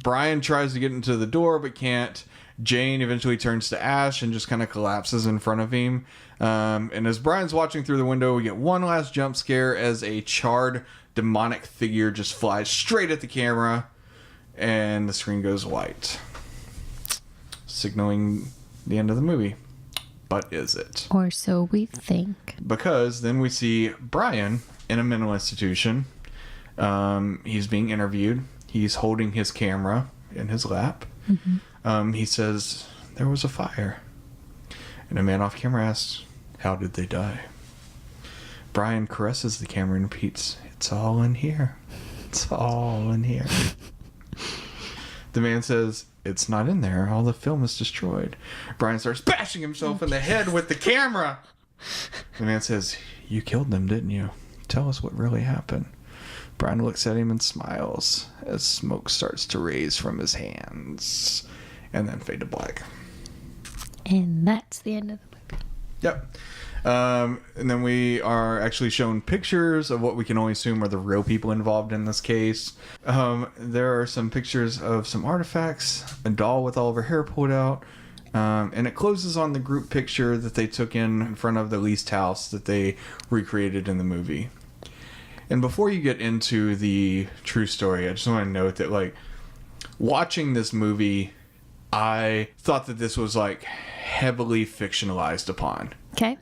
Brian tries to get into the door but can't. Jane eventually turns to ash and just kind of collapses in front of him. And as Brian's watching through the window, we get one last jump scare as a charred demonic figure just flies straight at the camera and the screen goes white, signaling the end of the movie. But is it? Or so we think. Because then we see Brian in a mental institution. He's being interviewed. He's holding his camera in his lap. He says, there was a fire. And a man off camera asks, how did they die? Brian caresses the camera and repeats, it's all in here. It's all in here. The man says, it's not in there. All the film is destroyed. Brian starts bashing himself in the head with the camera. The man says, you killed them, didn't you? Tell us what really happened. Brian looks at him and smiles as smoke starts to raise from his hands. And then fade to black. And that's the end of the movie. Yep. And then we are actually shown pictures of what we can only assume are the real people involved in this case. There are some pictures of some artifacts, a doll with all of her hair pulled out, and it closes on the group picture that they took in front of the leased house that they recreated in the movie. And before you get into the true story, I just want to note that, like, watching this movie, I thought that this was, like, heavily fictionalized upon. Okay.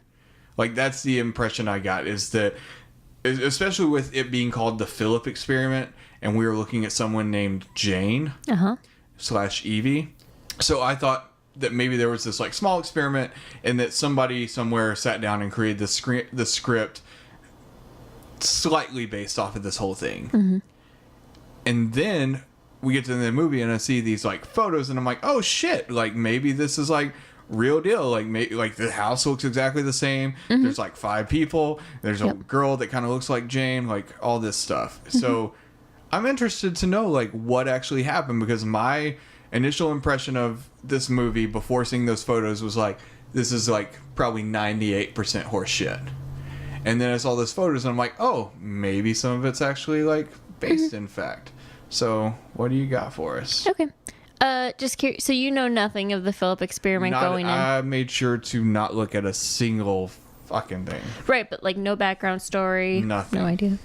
Like, that's the impression I got, is that, especially with it being called the Phillip experiment, and we were looking at someone named Jane / Evie. So I thought that maybe there was this, like, small experiment, and that somebody somewhere sat down and created the script slightly based off of this whole thing. And then we get to the movie, and I see these, like, photos, and I'm like, oh, shit, like, maybe this is, like, real deal. Like, maybe, like, the house looks exactly the same. There's, like, 5 people. There's a girl that kind of looks like Jane, like, all this stuff. So I'm interested to know, like, what actually happened, because my initial impression of this movie before seeing those photos was like, this is, like, probably 98% horse shit. And then I saw those photos, and I'm like, oh, maybe some of it's actually, like, based in fact. So, what do you got for us? Okay. Just curious. So you know nothing of the Phillip experiment going in? I made sure to not look at a single fucking thing. Right, but, like, no background story? Nothing. No idea.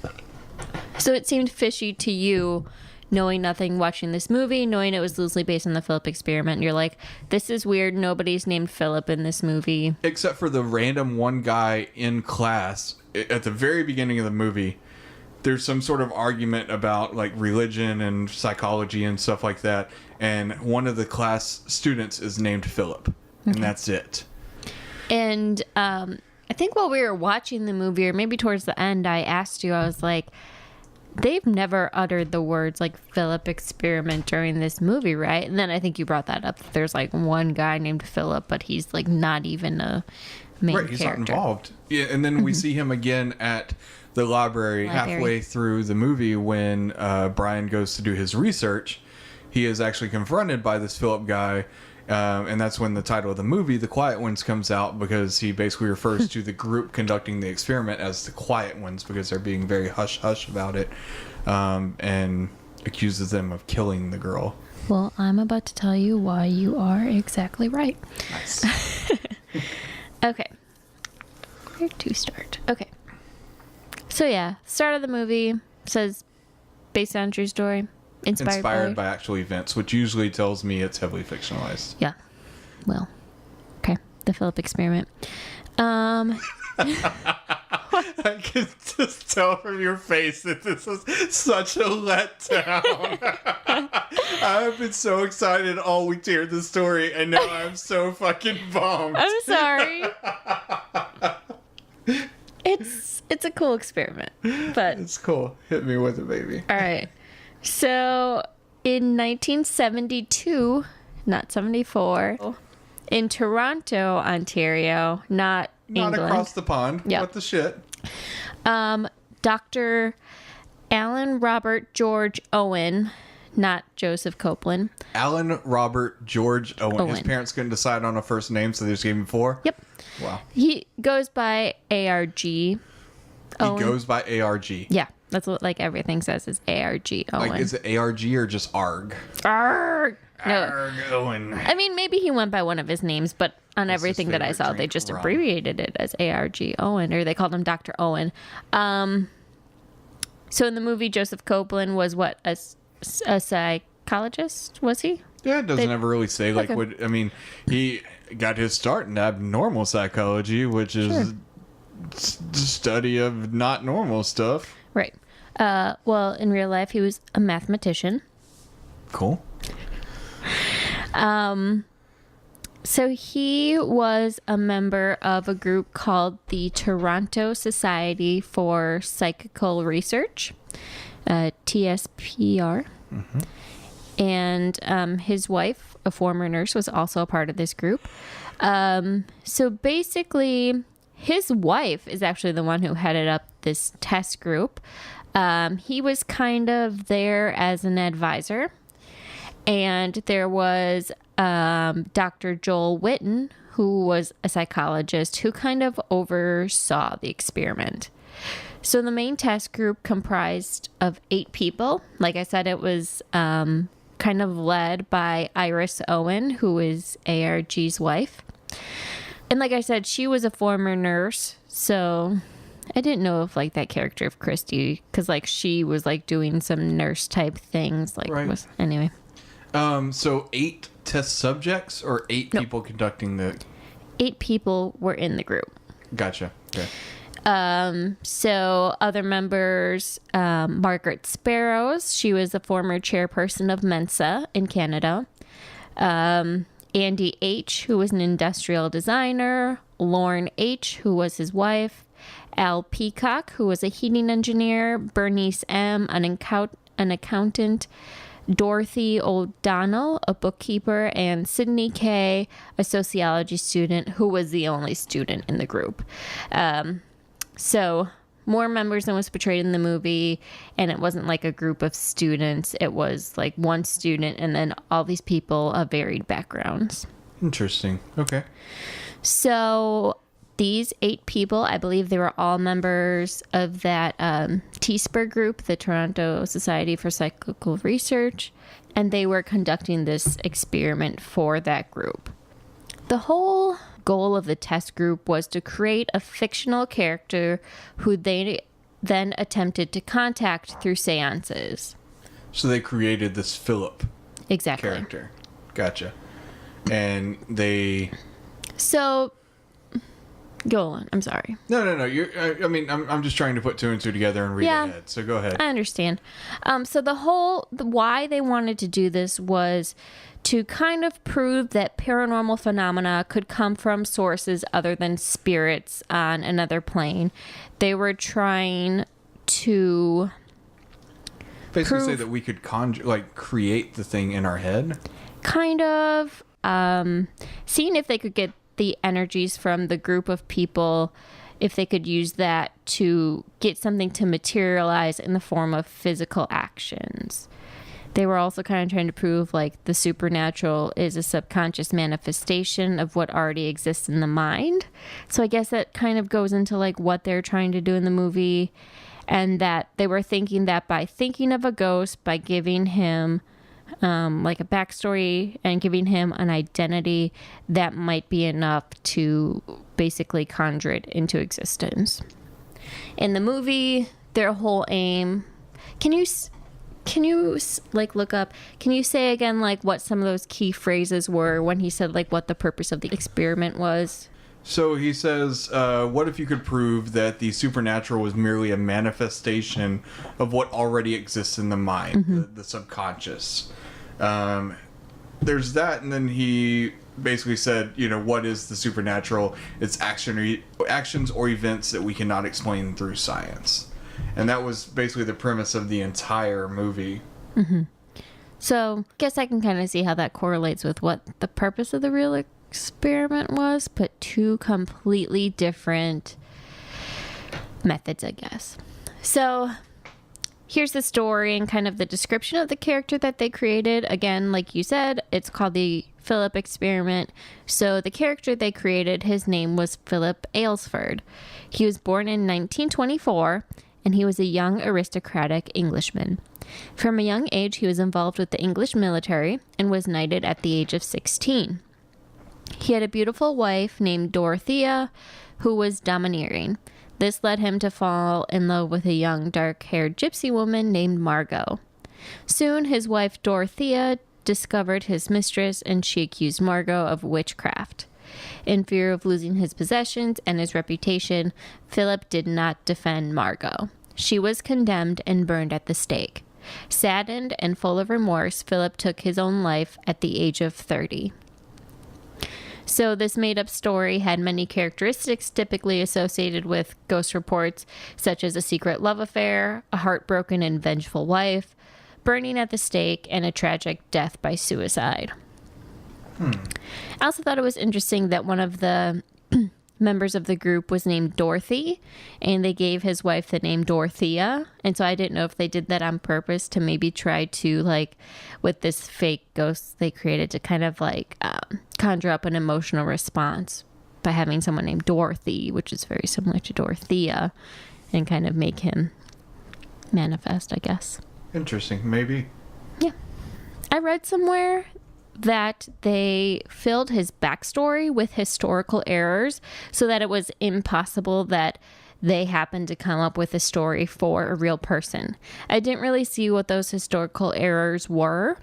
So it seemed fishy to you, knowing nothing, watching this movie, knowing it was loosely based on the Phillip experiment. And you're like, this is weird. Nobody's named Phillip in this movie. Except for the random one guy in class at the very beginning of the movie. There's some sort of argument about, like, religion and psychology and stuff like that. And one of the class students is named Phillip. And that's it. And I think while we were watching the movie, or maybe towards the end, I asked you, I was like, they've never uttered the words, like, Phillip experiment during this movie, right? And then I think you brought that up. There's, like, one guy named Phillip, but he's, like, not even a main character. Right, he's not involved. Yeah, and then we see him again at the library halfway through the movie when Brian goes to do his research. He is actually confronted by this Phillip guy, and that's when the title of the movie, The Quiet Ones, comes out, because he basically refers to the group conducting the experiment as the Quiet Ones, because they're being very hush-hush about it, and accuses them of killing the girl. Well, I'm about to tell you why you are exactly right. Nice. Okay. Where to start? Okay. So yeah, start of the movie says based on a true story. Inspired by actual events, which usually tells me it's heavily fictionalized. Yeah. Well, okay. The Phillip experiment. I can just tell from your face that this was such a letdown. I've been so excited all week to hear the story, and now I'm so fucking bummed. I'm sorry. It's a cool experiment, but it's cool. Hit me with it, baby. All right. So, in 1972, not 74, in Toronto, Ontario, not England. Not across the pond. Yep. What the shit? Dr. Alan Robert George Owen, not Joseph Copeland. Alan Robert George Owen. His parents couldn't decide on a first name, so they just gave him 4? Yep. Wow. He goes by ARG. Owen. He goes by ARG. Yeah, that's what like everything says is ARG Owen. Like, is it ARG or just ARG? Arg. No. ARG Owen. I mean, maybe he went by one of his names, but on What's everything his that I favorite saw, they drink? just Rum. abbreviated it as ARG Owen, or they called him Dr. Owen. So in the movie, Joseph Copeland was what, a psychologist, was he? Yeah, it doesn't ever really say, like, Okay. what, I mean, he got his start in abnormal psychology, which is the study of not normal stuff. Right. Well, in real life, he was a mathematician. Cool. So he was a member of a group called the Toronto Society for Psychical Research, TSPR. And his wife, a former nurse, was also a part of this group. So basically, his wife is actually the one who headed up this test group. He was kind of there as an advisor. And there was Dr. Joel Witten, who was a psychologist, who kind of oversaw the experiment. So the main test group comprised of 8 people. Like I said, it was kind of led by Iris Owen, who is ARG's wife. And like I said, she was a former nurse, so I didn't know if like that character of Christy, because like she was like doing some nurse type things, like Right. Anyway. So 8 test subjects or 8 people conducting the... 8 people were in the group. Gotcha. Okay. So other members, Margaret Sparrows, she was the former chairperson of Mensa in Canada. Andy H., who was an industrial designer. Lauren H., who was his wife. Al Peacock, who was a heating engineer. Bernice M., an accountant. Dorothy O'Donnell, a bookkeeper, and Sydney K., a sociology student, who was the only student in the group. So more members than was portrayed in the movie, and it wasn't like a group of students. It was like one student and then all these people of varied backgrounds. Interesting. Okay. So these 8 people, I believe they were all members of that TSPR group, the Toronto Society for Psychical Research, and they were conducting this experiment for that group. The whole goal of the test group was to create a fictional character who they then attempted to contact through seances. So they created this Phillip Exactly. character. Gotcha. And they... So, go on. I'm sorry. No. I mean, I'm just trying to put 2 and 2 together and read ahead. So go ahead. I understand. So why they wanted to do this was to kind of prove that paranormal phenomena could come from sources other than spirits on another plane. They were trying to Basically say that we could create the thing in our head. kind of seeing if they could get the energies from the group of people, if they could use that to get something to materialize in the form of physical actions. They were also kind of trying to prove like the supernatural is a subconscious manifestation of what already exists in the mind. So I guess that kind of goes into like what they're trying to do in the movie, and that they were thinking that by thinking of a ghost, by giving him like a backstory and giving him an identity, that might be enough to basically conjure it into existence. In the movie, their whole aim... Can you like look up, can you say again like what some of those key phrases were when he said like what the purpose of the experiment was? So he says, what if you could prove that the supernatural was merely a manifestation of what already exists in the mind, the subconscious? There's that, and then he basically said, what is the supernatural? It's actions or events that we cannot explain through science. And that was basically the premise of the entire movie. So I guess I can kind of see how that correlates with what the purpose of the real experiment was, but 2 completely different methods, I guess. So here's the story and kind of the description of the character that they created. Again, like you said, it's called the Phillip experiment. So the character they created, his name was Philip Aylesford. He was born in 1924, and he was a young aristocratic Englishman. From a young age, he was involved with the English military and was knighted at the age of 16. He had a beautiful wife named Dorothea, who was domineering. This led him to fall in love with a young, dark-haired gypsy woman named Margot. Soon, his wife Dorothea discovered his mistress, and she accused Margot of witchcraft. In fear of losing his possessions and his reputation, Philip did not defend Margot. She was condemned and burned at the stake. Saddened and full of remorse, Philip took his own life at the age of 30. So this made-up story had many characteristics typically associated with ghost reports, such as a secret love affair, a heartbroken and vengeful wife, burning at the stake, and a tragic death by suicide. I also thought it was interesting that one of the members of the group was named Dorothy, and they gave his wife the name Dorothea. And so I didn't know if they did that on purpose to maybe try to, like, with this fake ghost they created, to kind of like conjure up an emotional response by having someone named Dorothy, which is very similar to Dorothea, and kind of make him manifest, I guess. Interesting. Maybe. Yeah. I read somewhere that they filled his backstory with historical errors so that it was impossible that they happened to come up with a story for a real person. I didn't really see what those historical errors were,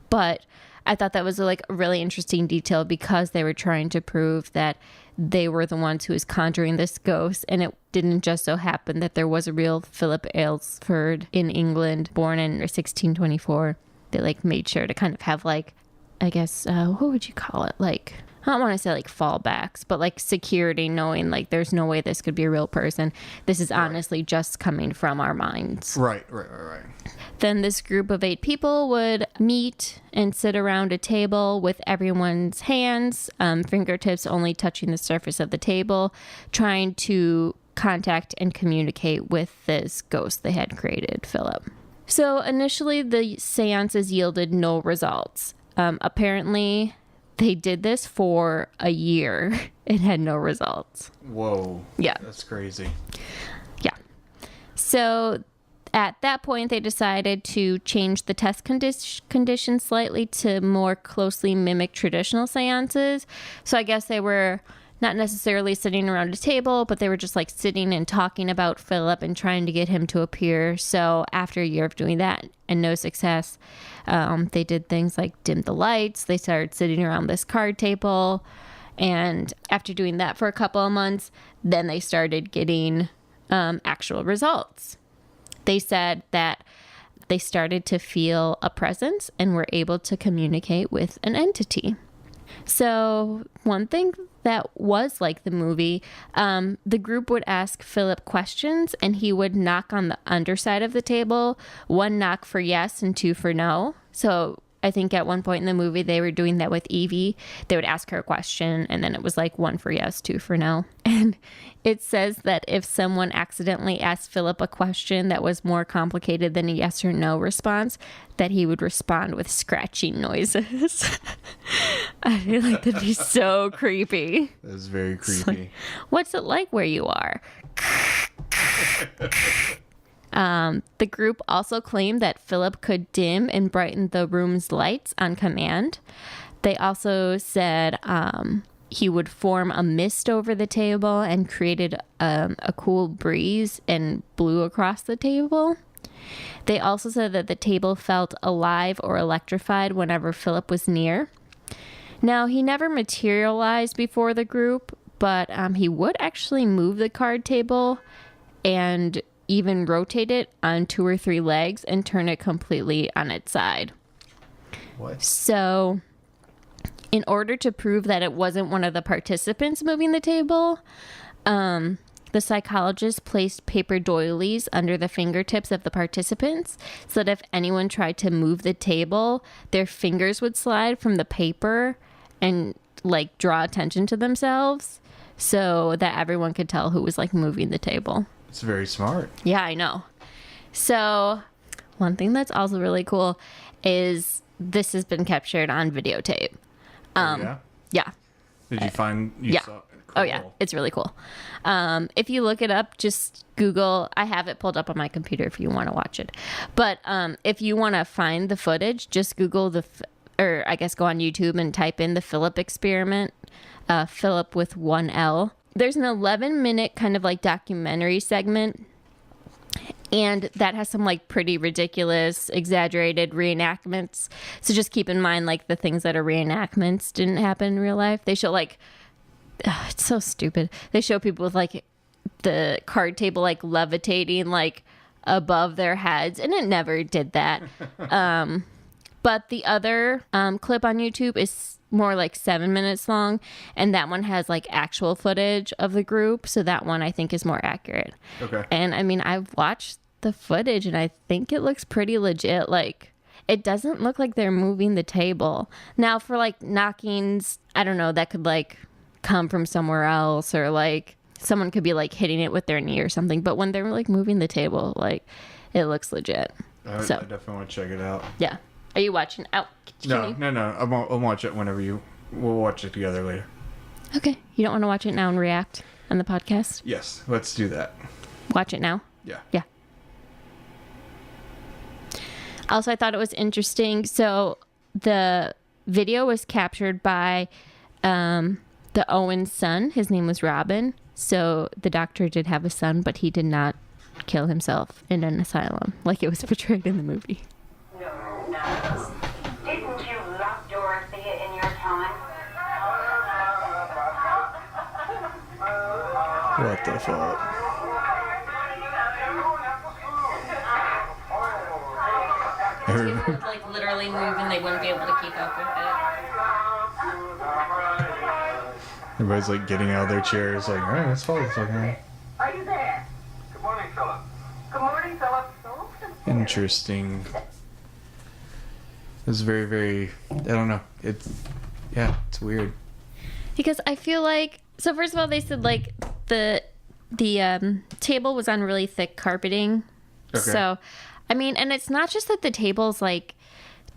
but I thought that was like a really interesting detail because they were trying to prove that they were the ones who was conjuring this ghost, and it didn't just so happen that there was a real Philip Aylesford in England born in 1624. They like made sure to kind of have like, I guess, what would you call it? Like, I don't want to say like fallbacks, but like security, knowing like there's no way this could be a real person. This is honestly just coming from our minds. Right. Then this group of 8 people would meet and sit around a table with everyone's hands, fingertips only touching the surface of the table, trying to contact and communicate with this ghost they had created, Philip. So initially the seances yielded no results. Apparently, they did this for a year. It had no results. Whoa. Yeah. That's crazy. Yeah. So at that point, they decided to change the test conditions slightly to more closely mimic traditional seances. So I guess they were not necessarily sitting around a table, but they were just like sitting and talking about Philip and trying to get him to appear. So after a year of doing that and no success, they did things like dim the lights. They started sitting around this card table. And after doing that for a couple of months, then they started getting actual results. They said that they started to feel a presence and were able to communicate with an entity. So one thing that was like the movie, the group would ask Philip questions and he would knock on the underside of the table, 1 knock for yes and 2 for no. So I think at one point in the movie they were doing that with Evie. They would ask her a question and then it was like 1 for yes, 2 for no. And it says that if someone accidentally asked Philip a question that was more complicated than a yes or no response, that he would respond with scratching noises. I feel like that'd be so creepy. That's very creepy. Like, what's it like where you are? The group also claimed that Philip could dim and brighten the room's lights on command. They also said he would form a mist over the table and created a cool breeze and blew across the table. They also said that the table felt alive or electrified whenever Philip was near. Now, he never materialized before the group, but he would actually move the card table and even rotate it on 2 or 3 legs and turn it completely on its side. What? So, in order to prove that it wasn't one of the participants moving the table, the psychologist placed paper doilies under the fingertips of the participants so that if anyone tried to move the table, their fingers would slide from the paper and like draw attention to themselves so that everyone could tell who was like moving the table. It's very smart. Yeah, I know. So one thing that's also really cool is this has been captured on videotape. Yeah. Yeah. Did you find? You Yeah. saw, Oh yeah, it's really cool. If you look it up, just Google. I have it pulled up on my computer if you want to watch it. But if you want to find the footage, just Google or I guess go on YouTube and type in the Phillip experiment. Phillip with 1 L. There's an 11-minute kind of like documentary segment. And that has some like pretty ridiculous, exaggerated reenactments. So just keep in mind like the things that are reenactments didn't happen in real life. They show like, it's so stupid. They show people with like the card table like levitating like above their heads. And it never did that. But the other clip on YouTube is more like 7 minutes long. And that one has like actual footage of the group. So that one I think is more accurate. Okay. And I mean, I've watched the footage and I think it looks pretty legit. Like, it doesn't look like they're moving the table. Now, for like knockings, I don't know, that could like come from somewhere else, or like someone could be like hitting it with their knee or something. But when they're like moving the table, like it looks legit. I definitely want to check it out. Yeah. Are you watching? Oh, No. I'll watch it whenever we'll watch it together later. Okay. You don't want to watch it now and react on the podcast? Yes, let's do that. Watch it now? Yeah. Yeah. Also, I thought it was interesting. So the video was captured by the Owens son. His name was Robin. So the doctor did have a son, but he did not kill himself in an asylum like it was portrayed in the movie. No. Didn't you love Dorothea in your time? What the fuck? People would like literally move and they wouldn't be able to keep up with it. Everybody's like getting out of their chairs, like, all right, let's follow this fucking. Are you there? Good morning, Phillip. Good morning, Phillip. Interesting. It's very, very. I don't know. It's weird. Because I feel like, so first of all, they said like the table was on really thick carpeting. Okay. So, I mean, and it's not just that the table's like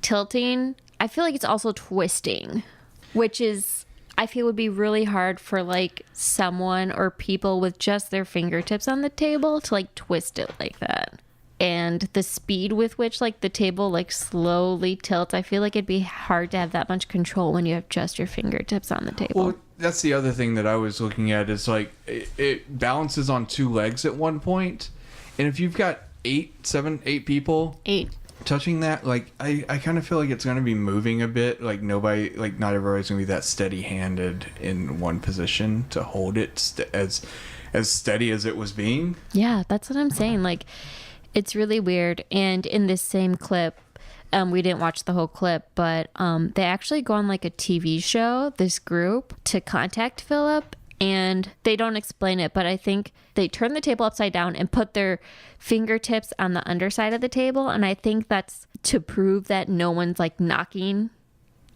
tilting. I feel like it's also twisting, which is, I feel would be really hard for like someone or people with just their fingertips on the table to like twist it like that. And the speed with which like the table like slowly tilts, I feel like it'd be hard to have that much control when you have just your fingertips on the table. Well, that's the other thing that I was looking at is like it balances on two legs at one point, and if you've got 8 people touching that, like I kind of feel like it's going to be moving a bit. Like not everybody's going to be that steady-handed in one position to hold it as steady as it was being. Yeah, that's what I'm saying. Like, it's really weird. And in this same clip, we didn't watch the whole clip, but they actually go on like a TV show, this group, to contact Phillip, and they don't explain it, but I think they turn the table upside down and put their fingertips on the underside of the table, and I think that's to prove that no one's like knocking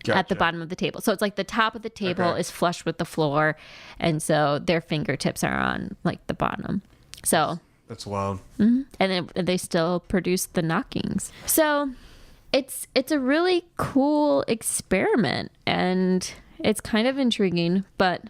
at the bottom of the table. So it's like the top of the table is flush with the floor, and so their fingertips are on like the bottom. So that's wild. Mm-hmm. And then they still produce the knockings. So it's a really cool experiment, and it's kind of intriguing, but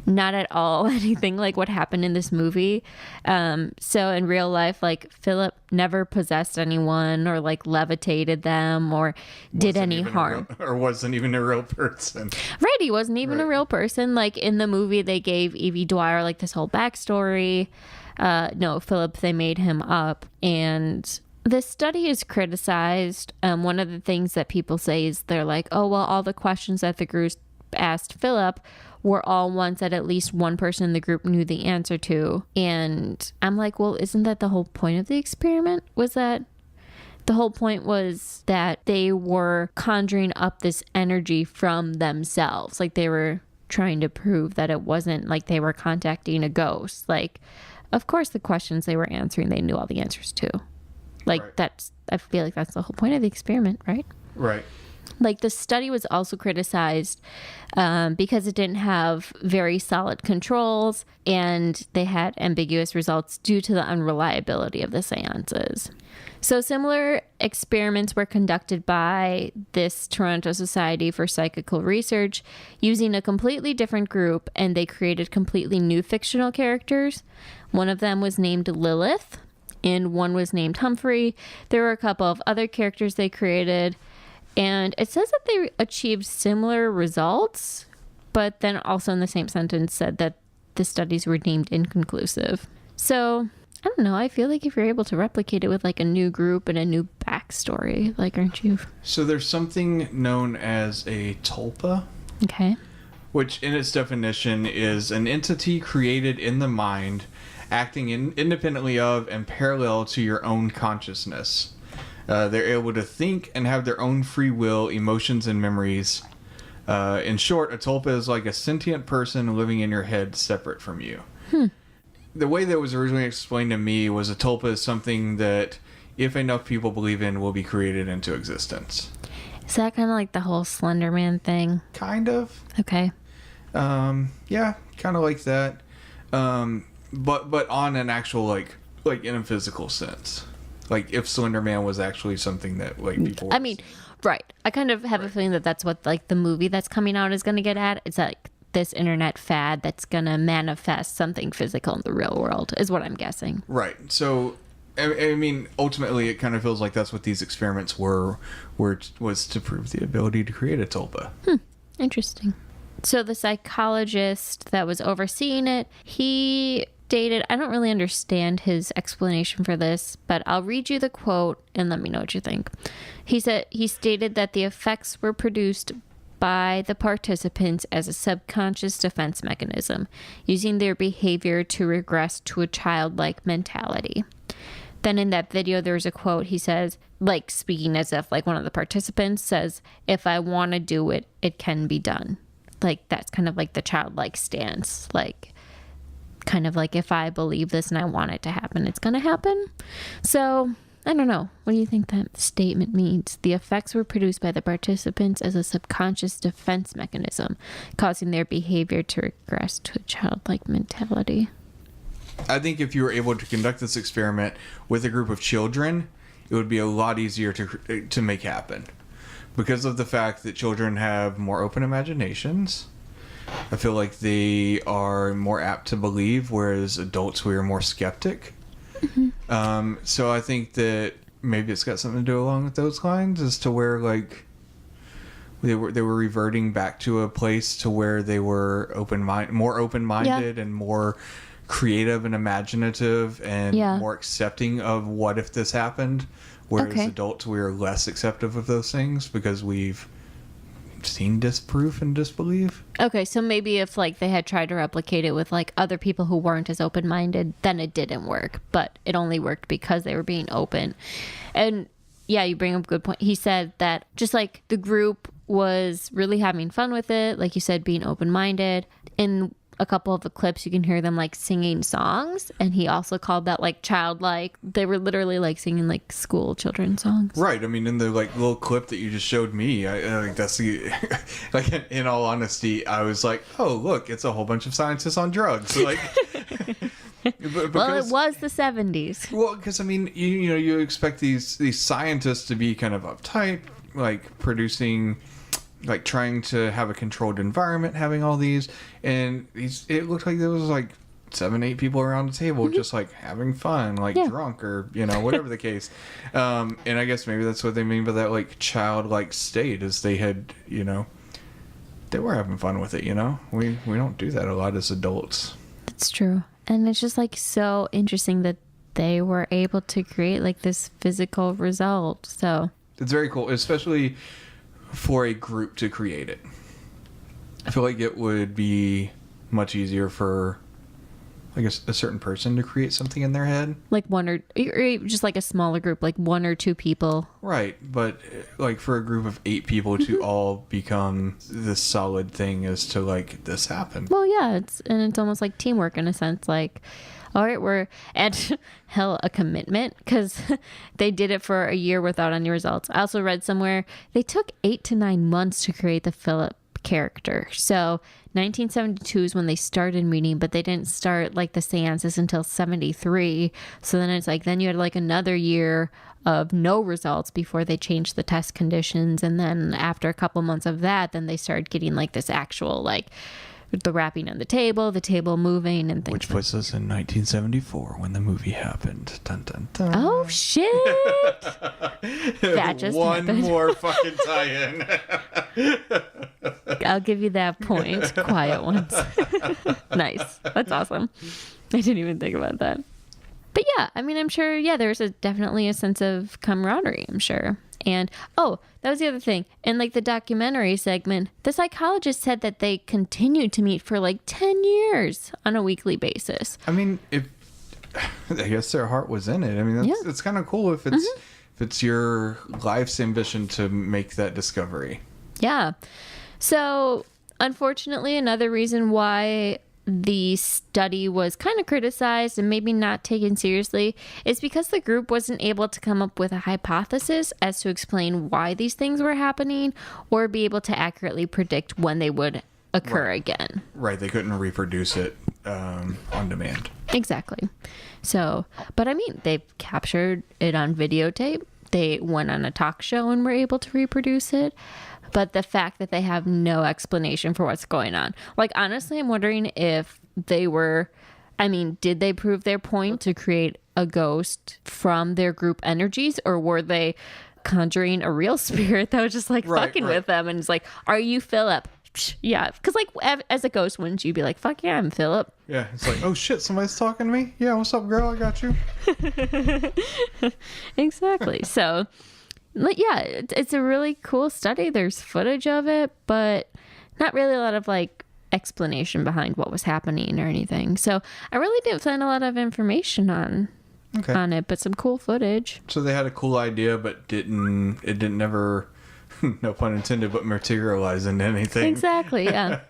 not at all anything like what happened in this movie. So in real life, like Phillip never possessed anyone or like levitated them or did any harm. Or wasn't even a real person. Right, he wasn't even a real person. Like in the movie, they gave Evie Dwyer like this whole backstory. No, Phillip, they made him up. And the study is criticized. One of the things that people say is they're like, oh, well, all the questions that the group asked Phillip were all ones that at least one person in the group knew the answer to. And I'm like, well, isn't that the whole point of the experiment? Was that the whole point was that they were conjuring up this energy from themselves? Like they were trying to prove that it wasn't like they were contacting a ghost. Like, of course, the questions they were answering, they knew all the answers to. Like, I feel like that's the whole point of the experiment, right? Right. Like, the study was also criticized because it didn't have very solid controls, and they had ambiguous results due to the unreliability of the seances. So similar experiments were conducted by this Toronto Society for Psychical Research using a completely different group, and they created completely new fictional characters. One of them was named Lilith, and one was named Humphrey. There were a couple of other characters they created, and it says that they achieved similar results, but then also in the same sentence said that the studies were deemed inconclusive. So, I don't know. I feel like if you're able to replicate it with like a new group and a new backstory, like, aren't you? So there's something known as a tulpa. Okay. Which in its definition is an entity created in the mind, acting independently of and parallel to your own consciousness. They're able to think and have their own free will, emotions, and memories. In short, a tulpa is like a sentient person living in your head separate from you. The way that was originally explained to me was a tulpa is something that, if enough people believe in, will be created into existence. Is that kind of like the whole Slender Man thing? Kind of. Okay. Yeah, kind of like that. But on an actual, like in a physical sense. Like, if Slender Man was actually something that, like, people... I mean, right. I kind of have a feeling that that's what, like, the movie that's coming out is going to get at. It's like this internet fad that's going to manifest something physical in the real world, is what I'm guessing. Right. So, I mean, ultimately, it kind of feels like that's what these experiments was to prove the ability to create a tulpa. Interesting. So the psychologist that was overseeing it, he stated, I don't really understand his explanation for this, but I'll read you the quote and let me know what you think. He stated that the effects were produced by the participants as a subconscious defense mechanism, using their behavior to regress to a childlike mentality. Then in that video, there's a quote. He says, like, speaking as if like one of the participants says, if I want to do it, it can be done. Like, that's kind of like the childlike stance. Like, kind of like, if I believe this and I want it to happen, it's going to happen. So, I don't know. What do you think that statement means? The effects were produced by the participants as a subconscious defense mechanism, causing their behavior to regress to a childlike mentality. I think if you were able to conduct this experiment with a group of children, it would be a lot easier to make happen. Because of the fact that children have more open imaginations, I feel like they are more apt to believe, whereas adults, we are more skeptic. So I think that maybe it's got something to do along with those lines, as to where, like, they were reverting back to a place to where they were more open-minded, and more creative and imaginative, and more accepting of what if this happened. Whereas adults, we are less acceptive of those things because we've seen disproof and disbelief. Okay, so maybe if like they had tried to replicate it with like other people who weren't as open-minded, then it didn't work. But it only worked because they were being open. And yeah, you bring up a good point. He said that just like the group was really having fun with it, like you said, being open-minded. In a couple of the clips, you can hear them like singing songs, and he also called that like childlike. They were literally like singing like school children's songs. Right. I mean, in the like little clip that you just showed me, I think that's the like. In all honesty, I was like, oh look, it's a whole bunch of scientists on drugs. Like, well, it was the 70s. Well, because I mean, you know, you expect these scientists to be kind of uptight, like producing. Like trying to have a controlled environment, having all these, and it looked like there was like 7-8 people around the table, just like having fun, like drunk or whatever the case. And I guess maybe that's what they mean by that like childlike state, is they had they were having fun with it. We don't do that a lot as adults. It's true, and it's just like so interesting that they were able to create like this physical result. So it's very cool, especially for a group to create it. I feel like it would be much easier for like a certain person to create something in their head, like one or just like a smaller group, like 1 or 2 people, right? But like for a group of 8 people to all become this solid thing, as to like this happened. Well, yeah, it's almost like teamwork in a sense. Like all right, and hell, a commitment, because they did it for a year without any results. I also read somewhere they took 8 to 9 months to create the Phillip character. So 1972 is when they started meeting, but they didn't start like the seances until 73. So then it's like, then you had like another year of no results before they changed the test conditions. And then after a couple months of that, then they started getting like this actual, like, the wrapping on the table moving and things. Which puts us in 1974 when the movie happened. Dun, dun, dun. Oh, shit. That just One happened. more fucking tie-in. I'll give you that point. Quiet ones. Nice. That's awesome. I didn't even think about that. But yeah, I mean, I'm sure, yeah, there's definitely a sense of camaraderie, I'm sure. And, oh, that was the other thing. In, like, the documentary segment, the psychologist said that they continued to meet for, like, 10 years on a weekly basis. I mean, I guess their heart was in it. I mean, it's kind of cool if it's your life's ambition to make that discovery. Yeah. So, unfortunately, another reason why the study was kind of criticized and maybe not taken seriously is because the group wasn't able to come up with a hypothesis as to explain why these things were happening or be able to accurately predict when they would occur again. Right. They couldn't reproduce it on demand. Exactly. So, but I mean, they've captured it on videotape. They went on a talk show and were able to reproduce it. But the fact that they have no explanation for what's going on. Like, honestly, I'm wondering if they were, I mean, did they prove their point to create a ghost from their group energies? Or were they conjuring a real spirit that was just like fucking with them? And it's like, are you Phillip? Yeah. Because like as a ghost, wouldn't you be like, fuck yeah, I'm Phillip? Yeah. It's like, oh shit, somebody's talking to me? Yeah, what's up, girl? I got you. Exactly. So... But yeah, it's a really cool study. There's footage of it, but not really a lot of like explanation behind what was happening or anything. So I really didn't find a lot of information on it, but some cool footage. So they had a cool idea, but it didn't never, no pun intended, but materialize into anything. Exactly, yeah.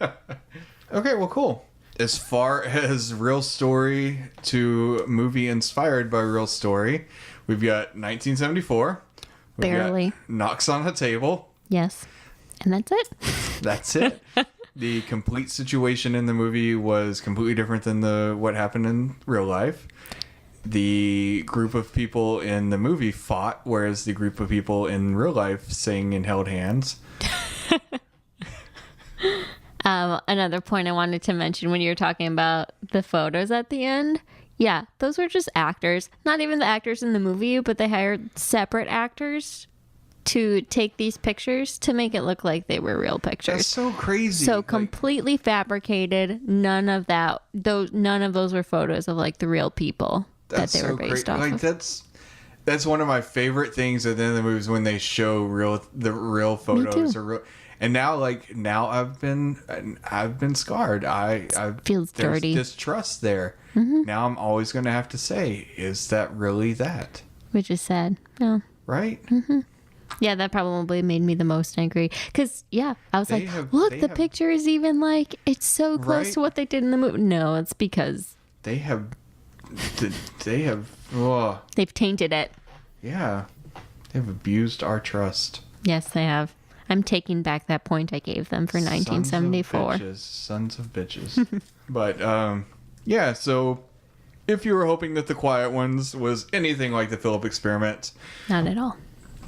Okay, well, cool. As far as real story to movie inspired by real story, we've got 1974. Barely. Knocks on a Table. Yes. And that's it. That's it. The complete situation in the movie was completely different than what happened in real life. The group of people in the movie fought, whereas the group of people in real life sang and held hands. Another point I wanted to mention when you were talking about the photos at the end. Yeah, those were just actors. Not even the actors in the movie, but they hired separate actors to take these pictures to make it look like they were real pictures. That's so crazy. So completely fabricated. None of those were photos of like the real people that they were based off of. That's one of my favorite things at the end of the movies when they show the real photos or real. And now I've been scarred. Feels dirty. There's distrust there. Mm-hmm. Now I'm always going to have to say, is that really that? Which is sad. No. Right? Mm-hmm. Yeah, that probably made me the most angry. Because, yeah, I was the picture is even like, it's so close to what they did in the movie. No, it's because... They've tainted it. Yeah. They've abused our trust. Yes, they have. I'm taking back that point I gave them for 1974. Sons of bitches. But, yeah, so if you were hoping that The Quiet Ones was anything like the Phillip experiment... Not at all.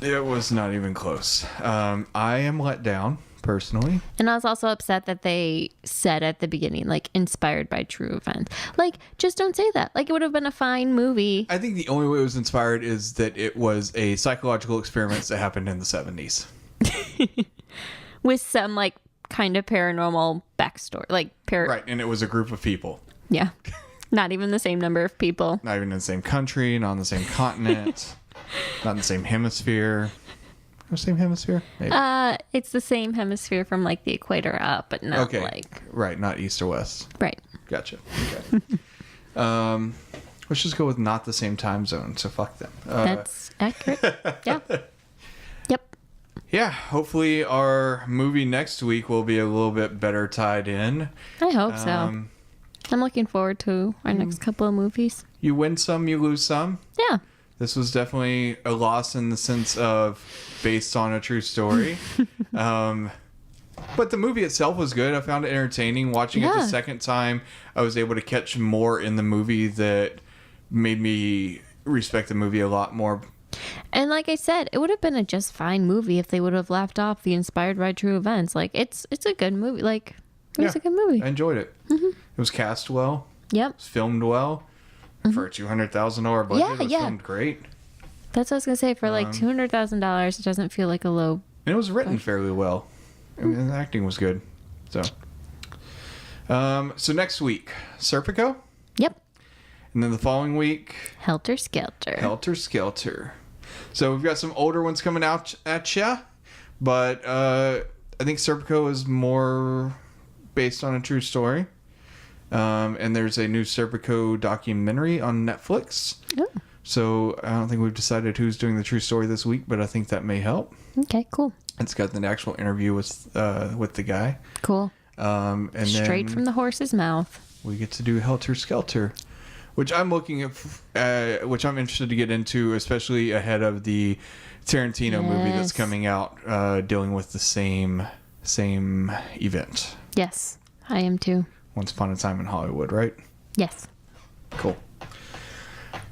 It was not even close. I am let down, personally. And I was also upset that they said at the beginning, like, inspired by true events. Like, just don't say that. Like, it would have been a fine movie. I think the only way it was inspired is that it was a psychological experiment that happened in the 70s. With some, like, kind of paranormal backstory. Right, and it was a group of people. Yeah. Not even the same number of people. Not even in the same country, not on the same continent, not in the same hemisphere. The same hemisphere? Maybe. It's the same hemisphere from, like, the equator up, but not, Right, not east or west. Right. Gotcha. Okay. Let's just go with not the same time zone, so fuck them. That's accurate. Yeah. Yep. Yeah, hopefully our movie next week will be a little bit better tied in. I hope so. I'm looking forward to our next couple of movies. You win some, you lose some. Yeah. This was definitely a loss in the sense of based on a true story. But the movie itself was good. I found it entertaining. Watching it the second time, I was able to catch more in the movie that made me respect the movie a lot more. And like I said, it would have been a just fine movie if they would have left off the inspired by true events. Like, it's a good movie. Like, it was a good movie. I enjoyed it. Mm-hmm. It was cast well. Yep. It was filmed well. Mm-hmm. For a $200,000 budget, it was filmed great. That's what I was going to say. For like $200,000, it doesn't feel like a low... And it was written fairly well. I mean, the acting was good. So next week, Serpico. Yep. And then the following week... Helter Skelter. Helter Skelter. So we've got some older ones coming out at ya. But I think Serpico is more based on a true story. And there's a new Serpico documentary on Netflix. Oh. So I don't think we've decided who's doing the true story this week, but I think that may help. Okay, cool. It's got an actual interview with the guy. Cool. And straight from the horse's mouth. We get to do Helter Skelter, which I'm looking at, which I'm interested to get into, especially ahead of the Tarantino movie that's coming out, dealing with the same event. Yes, I am too. Once Upon a Time in Hollywood, right? Yes. Cool.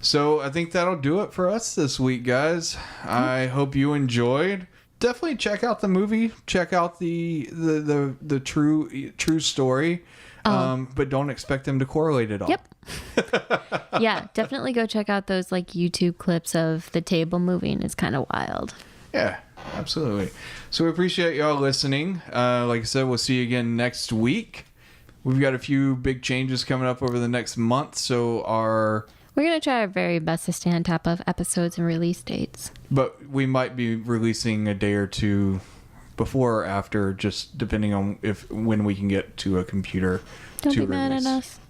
So I think that'll do it for us this week, guys. I hope you enjoyed. Definitely check out the movie. Check out the true story. But don't expect them to correlate at all. Yep. Yeah, definitely go check out those like YouTube clips of the table moving. It's kind of wild. Yeah, absolutely. So we appreciate y'all listening. Like I said, we'll see you again next week. We've got a few big changes coming up over the next month, so we're going to try our very best to stay on top of episodes and release dates. But we might be releasing a day or two before or after, just depending on when we can get to a computer Don't to be mad at us.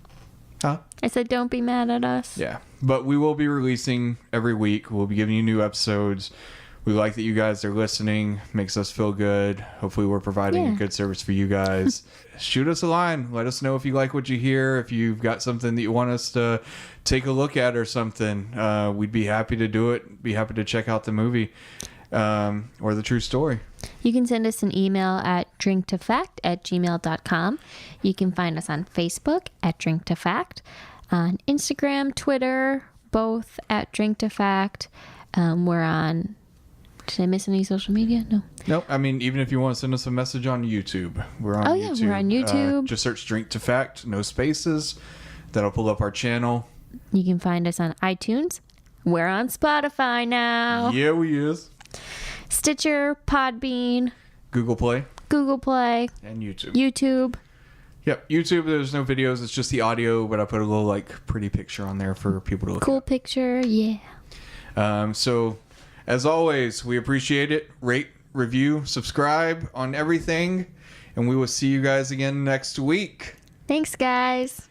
Huh? I said don't be mad at us. Yeah. But we will be releasing every week. We'll be giving you new episodes. We like that you guys are listening. Makes us feel good. Hopefully we're providing a good service for you guys. Shoot us a line. Let us know if you like what you hear. If you've got something that you want us to take a look at or something, we'd be happy to do it. Be happy to check out the movie or the true story. You can send us an email at drinktofact@gmail.com. You can find us on Facebook at DrinkToFact, on Instagram, Twitter, both at DrinkToFact. We're on... Did I miss any social media? No. Nope. I mean, even if you want to send us a message on YouTube, we're on YouTube. Yeah, we're on YouTube. Just search DrinkToFact, no spaces. That'll pull up our channel. You can find us on iTunes. We're on Spotify now. Yeah, we is. Stitcher, Podbean, Google Play, and YouTube. Yep, YouTube. There's no videos. It's just the audio, but I put a little like pretty picture on there for people to look at. Cool picture, yeah. So, as always, we appreciate it. Rate, review, subscribe on everything, and we will see you guys again next week. Thanks, guys.